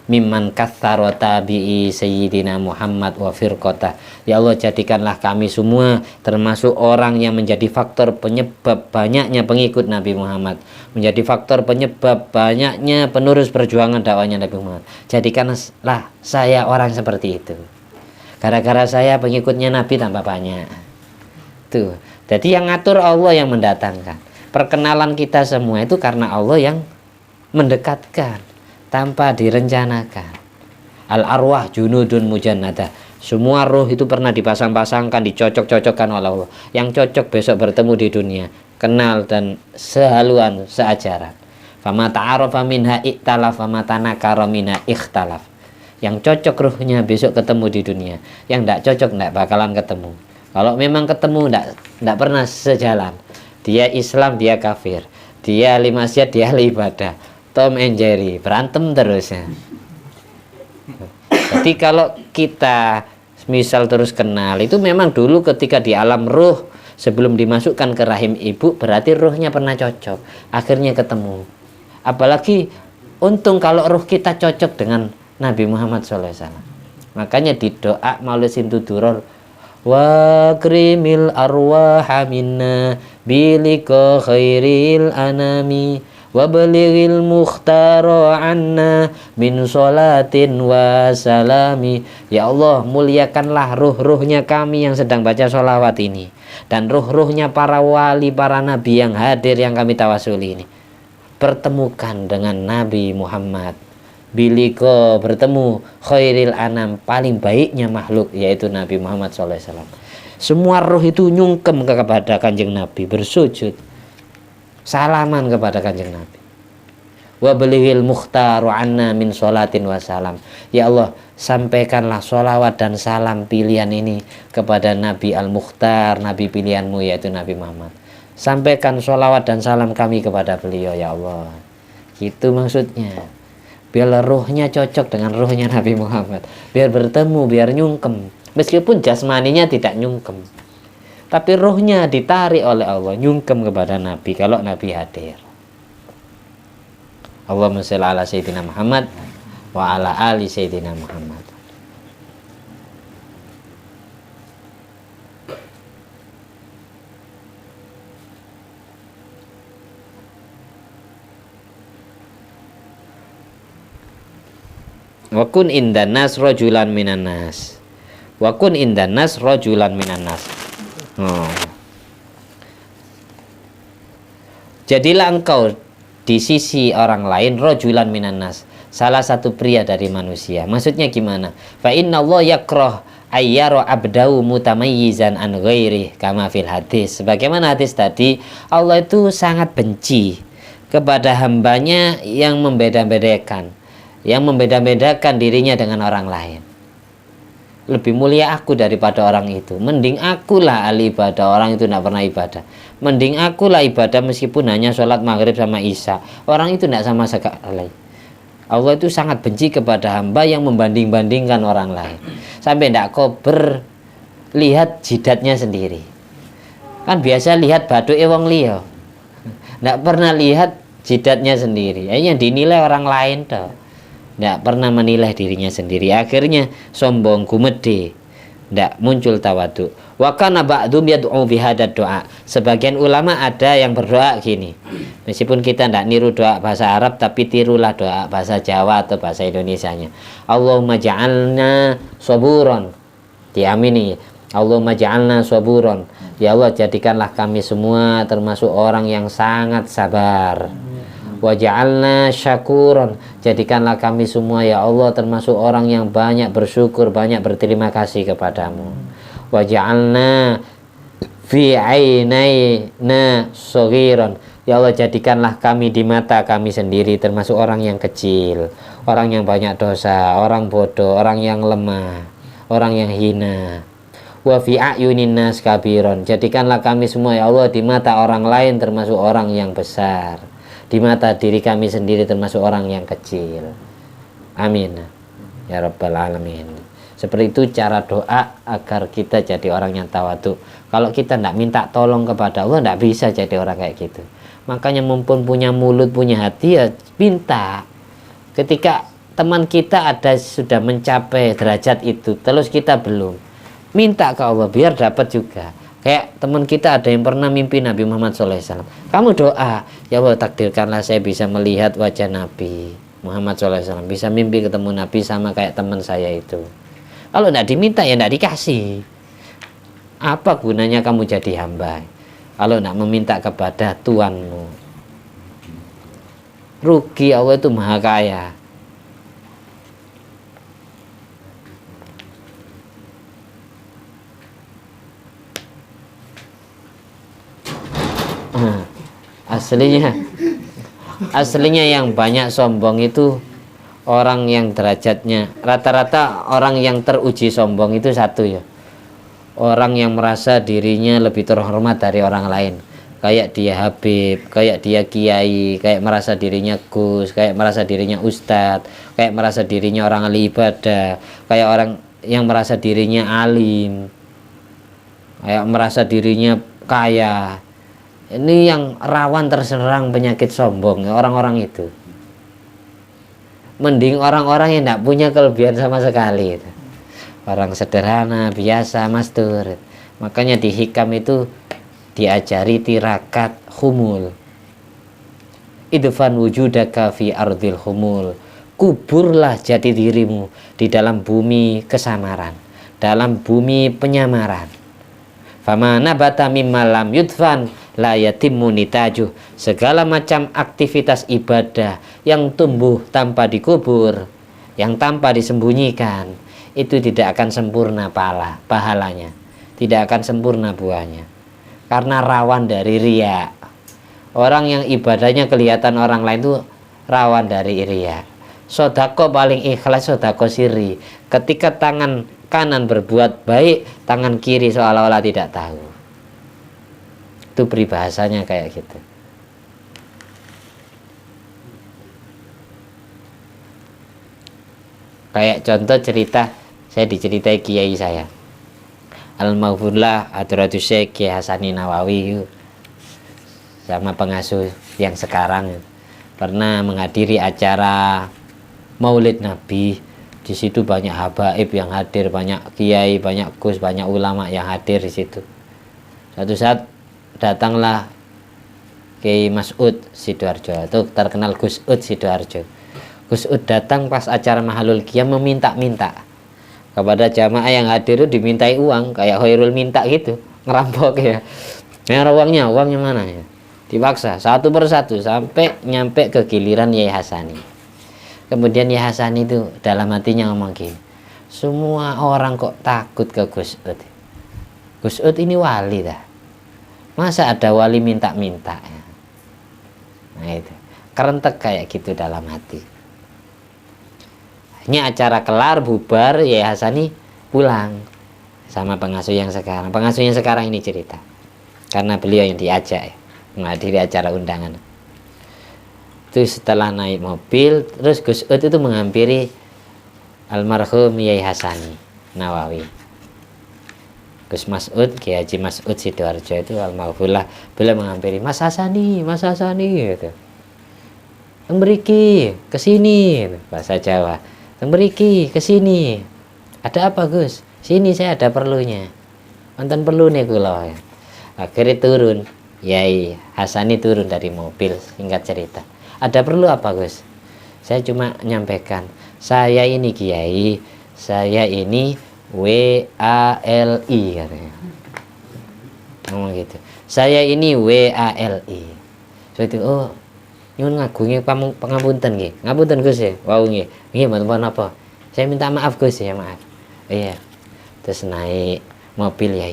mimman katsara tabi'i sayyidina Muhammad wa firqatah. Ya Allah, jadikanlah kami semua termasuk orang yang menjadi faktor penyebab banyaknya pengikut Nabi Muhammad, menjadi faktor penyebab banyaknya penerus perjuangan dakwahnya Nabi Muhammad. Jadikanlah saya orang seperti itu. Gara-gara saya pengikutnya Nabi tambah banyak. Tuh. Jadi yang ngatur Allah, yang mendatangkan. Perkenalan kita semua itu karena Allah yang mendekatkan tanpa direncanakan. Al-arwah junudun mujannada. Semua roh itu pernah dipasang-pasangkan, dicocok-cocokkan oleh Allah. Yang cocok besok bertemu di dunia, kenal dan sehaluan, seajaran. Fama ta'arafa minha iktalaf, fama tanakara minha ikhtalaf. Yang cocok ruhnya besok ketemu di dunia, yang tidak cocok tidak bakalan ketemu. Kalau memang ketemu tidak pernah sejalan. Dia Islam, dia kafir. Dia ahli maksiat, dia ahli ibadah. Tom and Jerry, berantem terus ya. Jadi kalau kita misal terus kenal, itu memang dulu ketika di alam ruh sebelum dimasukkan ke rahim ibu, berarti ruhnya pernah cocok, akhirnya ketemu. Apalagi untung kalau ruh kita cocok dengan Nabi Muhammad SAW. Makanya di doa Maulid Simtuduror, wa krimil arwaha minna bilika khairil anami wa balighil mukhtara anna min sholatin wa salami. Ya Allah, muliakanlah ruh-ruhnya kami yang sedang baca sholawat ini, dan ruh-ruhnya para wali, para nabi yang hadir yang kami tawasuli ini. Pertemukan dengan Nabi Muhammad, biliko, bertemu khairil anam, paling baiknya makhluk, yaitu Nabi Muhammad SAW. Semua ruh itu nyungkem kepada kanjeng Nabi, bersujud, salaman kepada kanjeng Nabi. Wa belighil mukhtaru anna min sholatin wa salam. Ya Allah, sampaikanlah sholawat dan salam pilihan ini kepada Nabi Al-Mukhtar, Nabi pilihanmu, yaitu Nabi Muhammad. Sampaikan sholawat dan salam kami kepada beliau, ya Allah. Gitu maksudnya. Biar ruhnya cocok dengan ruhnya Nabi Muhammad, biar bertemu, biar nyungkem. Meskipun jasmaninya tidak nyungkem, tapi ruhnya ditarik oleh Allah, nyungkem kepada Nabi kalau Nabi hadir. Allahumma shalli ala sayyidina Muhammad wa ala ali sayyidina Muhammad. Wa kun indan nas rajulan minan nas. Wa kun indan nas rajulan minan nas. Jadilah engkau di sisi orang lain rajulan minan nas, salah satu pria dari manusia. Maksudnya gimana? Fa inna Allah yakrah ayyara abdahu mutamayyizan an ghairi kama fil hadis. Sebagaimana hadis tadi, Allah itu sangat benci kepada hambanya yang membeda-bedakan, yang membeda-bedakan dirinya dengan orang lain. Lebih mulia aku daripada orang itu, mending akulah ahli ibadah, orang itu tidak pernah ibadah. Mending akulah ibadah meskipun hanya sholat maghrib sama isya, orang itu tidak sama sekali. Allah itu sangat benci kepada hamba yang membanding-bandingkan orang lain, sampai tidak kober lihat jidatnya sendiri. Kan biasa lihat baduke wong liya, tidak pernah lihat jidatnya sendiri. Yang dinilai orang lain toh, tidak pernah menilai dirinya sendiri. Akhirnya sombong, gumede, tidak muncul tawadu. Wa kana ba'dhum yad'u bihadad doa. Sebagian ulama ada yang berdoa gini. Meskipun kita tidak niru doa bahasa Arab, tapi tirulah doa bahasa Jawa atau bahasa Indonesianya. Allahumma ja'alna saburon. Diamini. Allahumma ja'alna saburon. Ya Allah, jadikanlah kami semua termasuk orang yang sangat sabar. Waja'alna syakuron, jadikanlah kami semua ya Allah termasuk orang yang banyak bersyukur, banyak berterima kasih kepadamu. Waja'alna fi ainaina saghiran, ya Allah jadikanlah kami di mata kami sendiri termasuk orang yang kecil, orang yang banyak dosa, orang bodoh, orang yang lemah, orang yang hina. Wa fi a'yunin nas kabiron, jadikanlah kami semua ya Allah di mata orang lain termasuk orang yang besar, di mata diri kami sendiri termasuk orang yang kecil. Amin ya rabbal alamin. Seperti itu cara doa agar kita jadi orang yang tawadhu. Kalau kita tidak minta tolong kepada Allah, tidak bisa jadi orang kayak gitu. Makanya mumpun punya mulut, punya hati, ya minta. Ketika teman kita ada sudah mencapai derajat itu, terus kita belum, minta ke Allah biar dapat juga. Kayak teman kita ada yang pernah mimpi Nabi Muhammad SAW. Kamu doa, ya Allah takdirkanlah saya bisa melihat wajah Nabi Muhammad SAW, bisa mimpi ketemu Nabi sama kayak teman saya itu. Kalau tidak diminta ya tidak dikasih. Apa gunanya kamu jadi hamba kalau tidak meminta kepada Tuhanmu? Rugi, Allah itu maha kaya. Aslinya yang banyak sombong itu orang yang derajatnya rata-rata, orang yang teruji sombong itu satu ya, orang yang merasa dirinya lebih terhormat dari orang lain. kayak dia Habib, kayak dia Kiai, kayak merasa dirinya Gus, kayak merasa dirinya Ustadz, kayak merasa dirinya orang ahli ibadah, kayak orang yang merasa dirinya alim, kayak merasa dirinya kaya. Ini yang rawan terserang penyakit sombong, orang-orang itu. Mending orang-orang yang tidak punya kelebihan sama sekali. Orang sederhana, biasa, mastur. Makanya di hikam itu diajari tirakat humul. Idfan wujudaka fi ardil humul. Kuburlah jati dirimu di dalam bumi kesamaran, dalam bumi penyamaran. Fama nabata mimma lam yudfan la yatimmu nitajuh. Segala macam aktivitas ibadah yang tumbuh tanpa dikubur, yang tanpa disembunyikan, itu tidak akan sempurna pahalanya, tidak akan sempurna buahnya. Karena rawan dari riya. Orang yang ibadahnya kelihatan orang lain itu rawan dari riya. Sodako paling ikhlas sodako siri. Ketika tangan kanan berbuat baik, tangan kiri seolah-olah tidak tahu. Itu peribahasanya kayak gitu. Kayak contoh cerita, saya diceritai kiai saya Al-Maghfurlah Hadratus Syekh Kiai Hasani Nawawi sama pengasuh yang sekarang pernah menghadiri acara Maulid Nabi. Di situ banyak habaib yang hadir, banyak kiai, banyak gus, banyak ulama yang hadir di situ. Suatu saat datanglah Kiai Mas'ud Sidoarjo, itu terkenal Gus Ud Sidoarjo. Gus Ud datang pas acara Mahalul Qiyam meminta-minta kepada jamaah yang hadir, itu dimintai uang kayak Khairul minta gitu, ngerampok ya. Uangnya mana ya? Dipaksa satu persatu sampai nyampe ke giliran Yai Hasani. Kemudian Yai Hasani itu dalam hatinya ngomong gini, semua orang kok takut ke Gus Ud. Gus Ud ini wali dah. Masa ada wali minta-minta ya? Nah itu kerentek kayak gitu dalam hati. Ini acara kelar bubar, Yai Hasani pulang sama pengasuh yang sekarang. Pengasuh yang sekarang ini cerita, karena beliau yang diajak ya, menghadiri acara undangan. Itu setelah naik mobil, terus Gus Ud itu menghampiri almarhum Yai Hasani Nawawi. Gus Mas'ud, Kiai Haji Mas'ud Sidoarjo itu almarhumlah, beliau menghampiri, Mas Hasani gitu. Mriki kesini, bahasa Jawa. Mriki kesini. Ada apa Gus? Sini saya ada perlunya. Wonten perlu nih kula. Akhirnya turun, Yai Hasani turun dari mobil, singkat cerita. Ada perlu apa Gus? Saya cuma nyampaikan, saya ini Kiai, saya ini WALI katanya. Ngomong gitu. Saya ini WALI. So itu nyun ngagungi pangapunten nggih. Ngapunten Gus ya. Wau nggih. Nggih mboten apa. Saya minta maaf Gus ya, maaf. Iya. Terus naik mobil ya.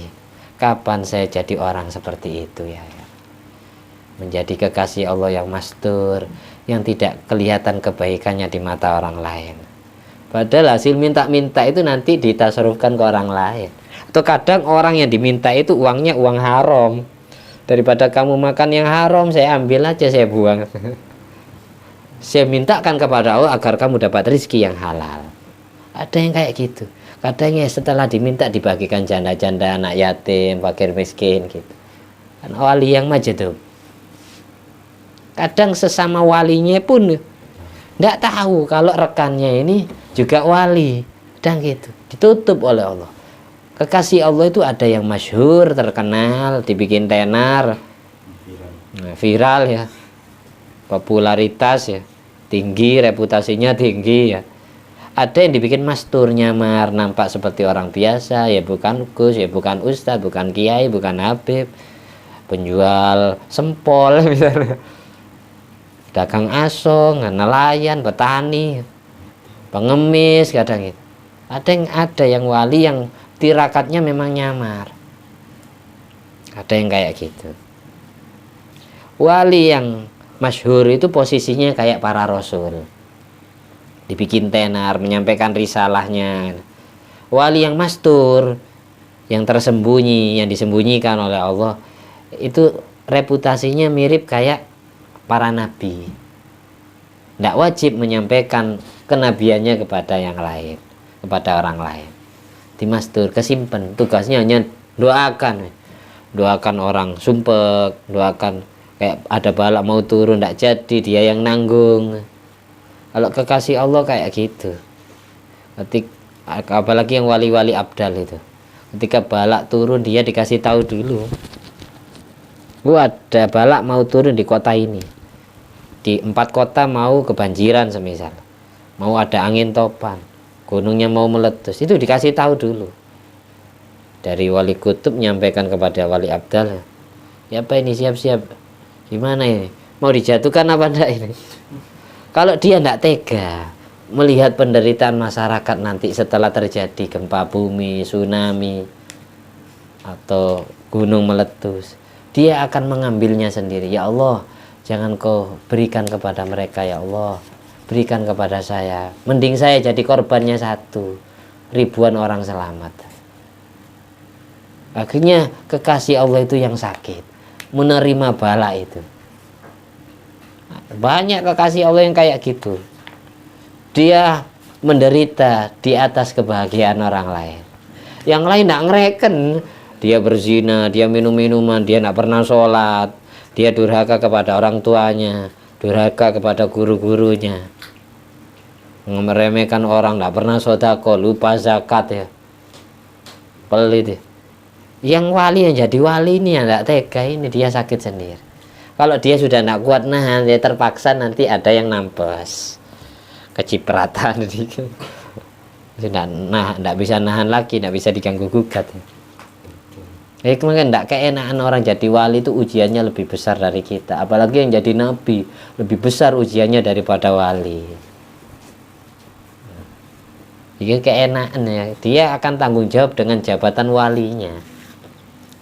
Kapan saya jadi orang seperti itu ya? Menjadi kekasih Allah yang mastur, yang tidak kelihatan kebaikannya di mata orang lain. Padahal hasil minta-minta itu nanti ditasarufkan ke orang lain. Atau kadang orang yang diminta itu uangnya uang haram. Daripada kamu makan yang haram, saya ambil aja, saya buang. Saya mintakan kepada Allah agar kamu dapat rezeki yang halal. Ada yang kayak gitu. Kadangnya setelah diminta dibagikan janda-janda, anak yatim, fakir miskin gitu. Kan wali yang majidub. Kadang sesama walinya pun tidak tahu kalau rekannya ini juga wali. Dan gitu. Ditutup oleh Allah. Kekasih Allah itu ada yang masyhur, terkenal, dibikin tenar, viral ya, popularitas ya, tinggi, reputasinya tinggi ya. Ada yang dibikin mastur, nyamar, nampak seperti orang biasa, ya bukan Gus, ya bukan Ustadz, bukan Kiai, bukan Habib, penjual sempol misalnya, dagang asong, nelayan, petani, pengemis kadang gitu. Ada yang wali yang tirakatnya memang nyamar. Ada yang kayak gitu. Wali yang masyhur itu posisinya kayak para rasul, dibikin tenar, menyampaikan risalahnya. Wali yang mastur, yang tersembunyi, yang disembunyikan oleh Allah, itu reputasinya mirip kayak para nabi. Tidak wajib menyampaikan kenabiannya kepada yang lain, kepada orang lain. Dimastur, kesimpan, tugasnya hanya doakan orang sumpek, doakan kayak ada bala mau turun tidak jadi dia yang nanggung. Kalau kekasih Allah kayak gitu. Apalagi yang wali-wali abdal itu, ketika balak turun dia dikasih tahu dulu. Ada balak mau turun di kota ini, di 4 kota mau kebanjiran semisal, mau ada angin topan, gunungnya mau meletus, itu dikasih tahu dulu. Dari wali kutub menyampaikan kepada wali abdal, ya apa ini, siap-siap, gimana ini, mau dijatuhkan apa enggak ini. Kalau dia tidak tega melihat penderitaan masyarakat nanti setelah terjadi gempa bumi, tsunami, atau gunung meletus, dia akan mengambilnya sendiri. Ya Allah, jangan kau berikan kepada mereka, ya Allah, berikan kepada saya. Mending saya jadi korbannya 1, ribuan orang selamat. Akhirnya kekasih Allah itu yang sakit, menerima bala itu. Banyak kekasih Allah yang kayak gitu. Dia menderita di atas kebahagiaan orang lain. Yang lain tidak ngereken. Dia berzina, dia minum-minuman, dia tidak pernah sholat, dia durhaka kepada orang tuanya, durhaka kepada guru-gurunya, meremehkan orang, tidak pernah sodako, lupa zakat ya, pelit ya. Yang wali yang jadi wali ini yang tidak tega ini, dia sakit sendiri. Kalau dia sudah tidak kuat nahan, dia terpaksa nanti ada yang nampes, kecipratan gitu. Tidak bisa nahan lagi, tidak bisa diganggu gugat. Kemarin tidak keenakan orang jadi wali itu ujiannya lebih besar dari kita. Apalagi yang jadi nabi, lebih besar ujiannya daripada wali. Jadi keenakan ya, dia akan tanggung jawab dengan jabatan walinya.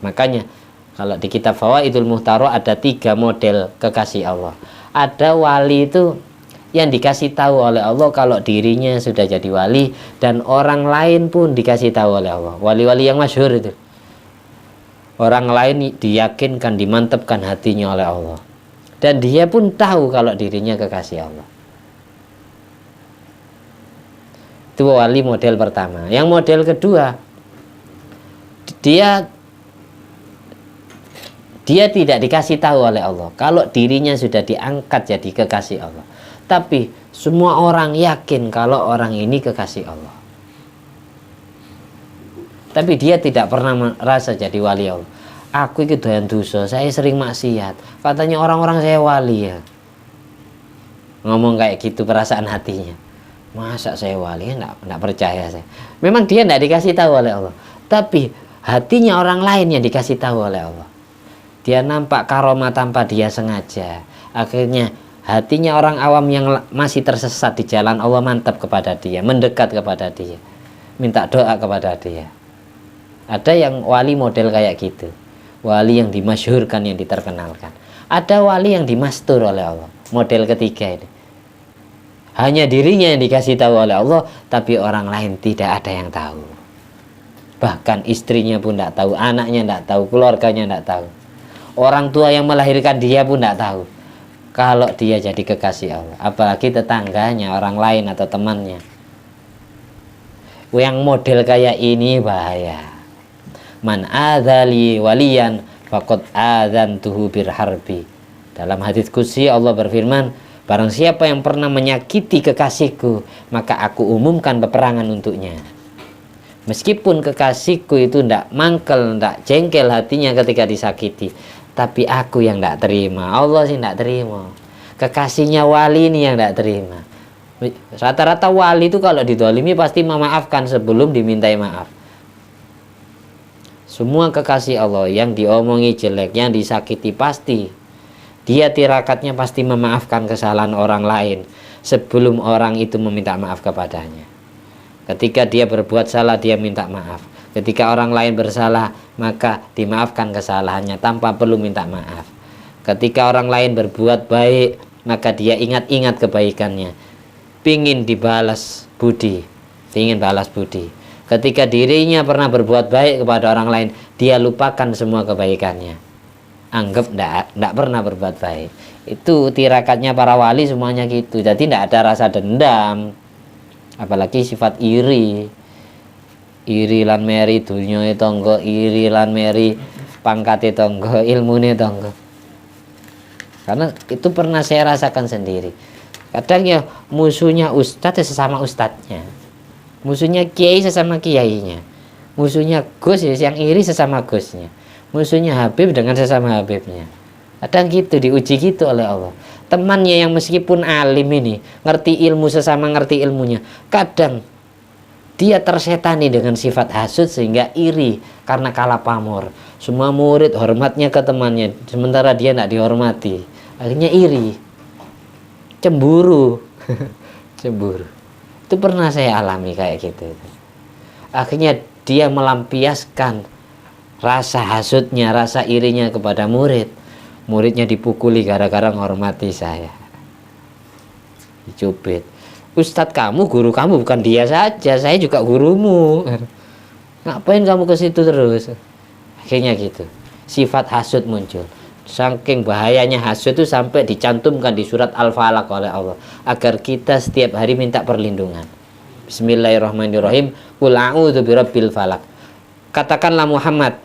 Makanya kalau di kitab Fawaidul Muhtaro ada 3 model kekasih Allah. Ada wali itu yang dikasih tahu oleh Allah kalau dirinya sudah jadi wali, dan orang lain pun dikasih tahu oleh Allah. Wali-wali yang masyhur itu, orang lain diyakinkan, dimantapkan hatinya oleh Allah, dan dia pun tahu kalau dirinya kekasih Allah. Itu wali model pertama. Yang model kedua, dia tidak dikasih tahu oleh Allah kalau dirinya sudah diangkat jadi kekasih Allah, tapi semua orang yakin kalau orang ini kekasih Allah, tapi dia tidak pernah merasa jadi wali Allah. Aku itu doyan dosa, saya sering maksiat, katanya orang-orang saya wali ya. Ngomong kayak gitu perasaan hatinya. Masa saya wali? Enggak percaya saya. Memang dia tidak dikasih tahu oleh Allah, tapi hatinya orang lain yang dikasih tahu oleh Allah. Dia nampak karomah tanpa dia sengaja. Akhirnya hatinya orang awam yang masih tersesat di jalan Allah mantap kepada dia, mendekat kepada dia, minta doa kepada dia. Ada yang wali model kayak gitu, wali yang dimasyhurkan, yang diterkenalkan. Ada wali yang dimastur oleh Allah, model ketiga ini. Hanya dirinya yang dikasih tahu oleh Allah, tapi orang lain tidak ada yang tahu. Bahkan istrinya pun tidak tahu, anaknya tidak tahu, keluarganya tidak tahu. Orang tua yang melahirkan dia pun tidak tahu kalau dia jadi kekasih Allah. Apalagi tetangganya, orang lain atau temannya. Yang model kayak ini bahaya. Man adzali waliyan faqad adzantuhu birharbi. Dalam hadits qudsi Allah berfirman, barang siapa yang pernah menyakiti kekasihku, maka aku umumkan peperangan untuknya. Meskipun kekasihku itu tidak mangkel, tidak jengkel hatinya ketika disakiti, tapi aku yang tidak terima. Allah sih tidak terima. Kekasihnya wali ini yang tidak terima. Rata-rata wali itu kalau didolimi pasti memaafkan sebelum dimintai maaf. Semua kekasih Allah yang diomongi jelek, yang disakiti, pasti dia tirakatnya pasti memaafkan kesalahan orang lain sebelum orang itu meminta maaf kepadanya. Ketika dia berbuat salah, dia minta maaf. Ketika orang lain bersalah, maka dimaafkan kesalahannya tanpa perlu minta maaf. Ketika orang lain berbuat baik, maka dia ingat-ingat kebaikannya, pingin dibalas budi, ingin balas budi. Ketika dirinya pernah berbuat baik kepada orang lain, dia lupakan semua kebaikannya. anggap ndak pernah berbuat baik. Itu tirakatnya para wali semuanya gitu. Jadi ndak ada rasa dendam, apalagi sifat iri lan meri dunyoe tangga, iri lan meri pangkate tangga, ilmune tangga. Karena itu pernah saya rasakan sendiri. Kadang ya musuhnya ustadz sesama ustadznya, musuhnya kiai sesama kiainya, musuhnya gus ya yang iri sesama gusnya, musuhnya Habib dengan sesama Habibnya. Kadang gitu diuji gitu oleh Allah. Temannya yang meskipun alim ini ngerti ilmu sesama ngerti ilmunya, kadang dia tersetani dengan sifat hasud sehingga iri karena kalah pamor. Semua murid hormatnya ke temannya, sementara dia tidak dihormati. Akhirnya iri, cemburu. Cemburu. Itu pernah saya alami kayak gitu. Akhirnya dia melampiaskan rasa hasudnya, rasa irinya kepada murid. Muridnya dipukuli gara-gara menghormati saya, dicubit. Ustadz kamu, guru kamu, bukan dia saja, saya juga gurumu. Ngapain kamu ke situ terus? Akhirnya gitu, sifat hasud muncul. Saking bahayanya hasud itu sampai dicantumkan di surat Al-Falaq oleh Allah agar kita setiap hari minta perlindungan. Bismillahirrahmanirrahim. Qul a'udzu birabbil falaq. Katakanlah Muhammad,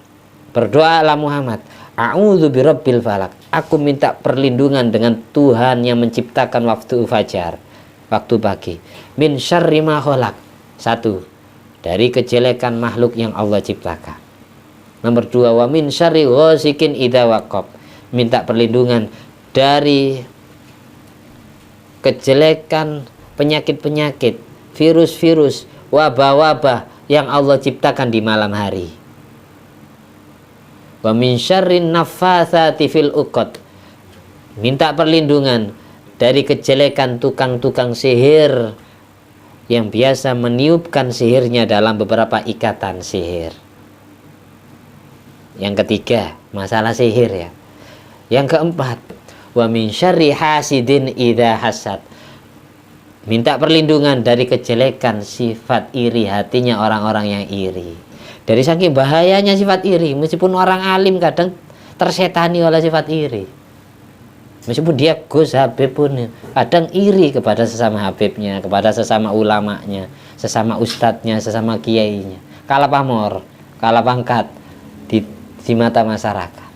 berdoalah Muhammad, a'udzu birabbil falaq. Aku minta perlindungan dengan Tuhan yang menciptakan waktu fajar, waktu pagi. Min syarri ma khalaq. 1, dari kejelekan makhluk yang Allah ciptakan. Nomor 2, wa min syarri ghasikin idza waqab. Minta perlindungan dari kejelekan penyakit-penyakit, virus-virus, wabah-wabah yang Allah ciptakan di malam hari. Wa min syarrin naffatsati fil uqad. Minta perlindungan dari kejelekan tukang-tukang sihir yang biasa meniupkan sihirnya dalam beberapa ikatan sihir. Yang ketiga, masalah sihir ya. Yang keempat, wa min syarri hasidin idza hasad. Minta perlindungan dari kejelekan sifat iri hatinya orang-orang yang iri. Dari saking bahayanya sifat iri, meskipun orang alim kadang tersetani oleh sifat iri. Meskipun dia Gus Habib pun kadang iri kepada sesama Habibnya, kepada sesama ulamanya, sesama ustadznya, sesama kiainya. Kalah pamor, kalah pangkat di mata masyarakat.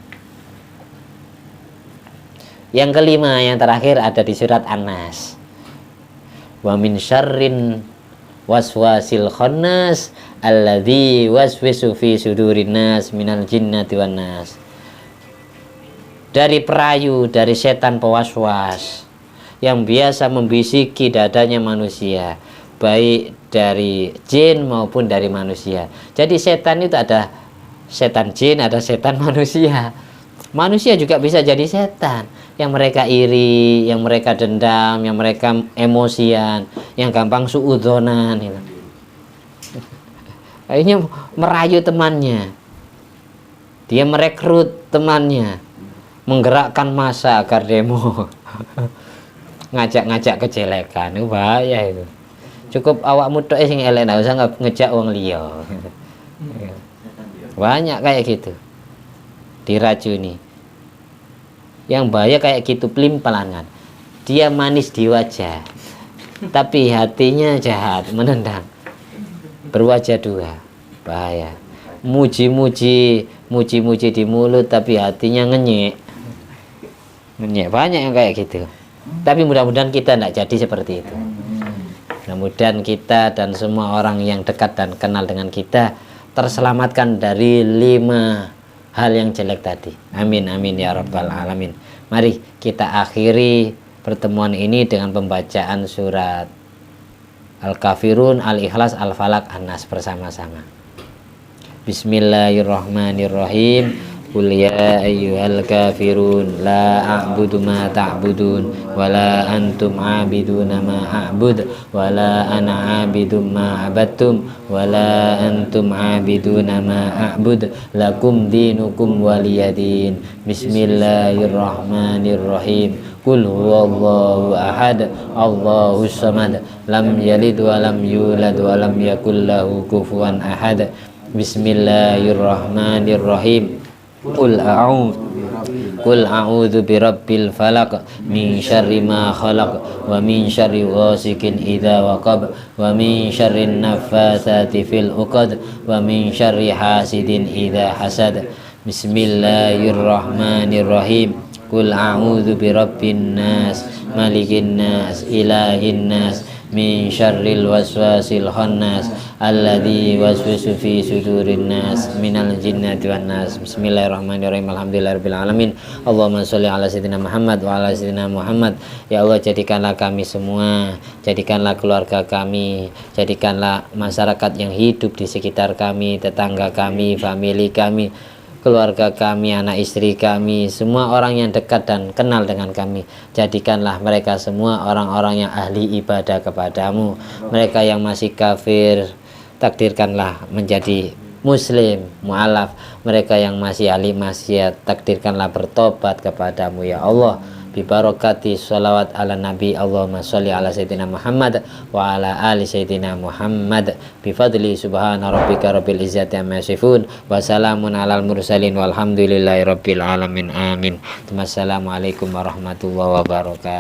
Yang kelima, yang terakhir ada di surat An-Nas. Wa min syarrin waswasil khannas alladzi waswisu fi sudurin nas minal jinnati wan nas. Dari perayu, dari setan pewaswas yang biasa membisiki dadanya manusia, baik dari jin maupun dari manusia. Jadi setan itu ada setan jin, ada setan manusia. Manusia juga bisa jadi setan, yang mereka iri, yang mereka dendam, yang mereka emosian, yang gampang suudzonan gitu. Akhirnya merayu temannya, dia merekrut temannya, menggerakkan massa agar demo, ngajak-ngajak kejelekan. Itu bahaya itu. Cukup awakmu tok sing elek, ndak usah ngejak wong liya. Banyak kayak gitu, diracuni. Yang bahaya kayak gitu pelimpangan. Dia manis di wajah, tapi hatinya jahat, menendang, berwajah dua. Bahaya. Muji-muji di mulut, tapi hatinya ngenyek. Banyak yang kayak gitu. Tapi mudah-mudahan kita tidak jadi seperti itu. Mudah-mudahan kita dan semua orang yang dekat dan kenal dengan kita terselamatkan dari 5 hal yang jelek tadi. Amin amin ya rabbal alamin. Mari kita akhiri pertemuan ini dengan pembacaan surat Al-Kafirun, Al-Ikhlas, Al-Falaq, An-Nas bersama-sama. Bismillahirrahmanirrahim. Qul ya ayyuhal kafirun la a'budu ma ta'budun wa la antum 'abiduna ma a'bud wa la ana 'abidum ma 'abadtum wa la antum 'abiduna ma a'bud lakum dinukum waliyadin. Bismillahirrahmanirrahim. Qul huwallahu ahad Allahus samad lam yalid wa lam yulad wa lam yakul lahu kufuwan ahad. Bismillahirrahmanirrahim. Qul a'udzu birabbil falaq min syarri ma khalaq wa min syarri ghasikin idza waqab wa min syarrin naffatsati fil 'uqad wa min syarri hasidin idza hasad. Bismillahirrahmanirrahim. Qul a'udzu birabbin nas malikin nas ilahin nas min syarril waswasil khannas alladzi waswisu fi sudurin nas minal jinnati wan nas. Bismillahirrahmanirrahim. Alhamdulillahirabbil alamin. Allahumma sholli ala sayyidina Muhammad wa ala sayyidina Muhammad. Ya Allah, jadikanlah kami semua, jadikanlah keluarga kami, jadikanlah masyarakat yang hidup di sekitar kami, tetangga kami, famili kami, keluarga kami, anak istri kami, semua orang yang dekat dan kenal dengan kami, jadikanlah mereka semua orang-orang yang ahli ibadah kepadamu. Mereka yang masih kafir, takdirkanlah menjadi muslim, mu'alaf. Mereka yang masih ahli maksiat, takdirkanlah bertobat kepadamu ya Allah. Bibarakati sholawat ala nabi. Allahumma sholli ala sayyidina Muhammad wa ala ali sayyidina Muhammad. Bifadli subhana rabbika rabbil izzati amma yasifun wa salamun alal mursalin walhamdulillahi rabbil alamin. Amin. Wassalamualaikum warahmatullahi wabarakatuh.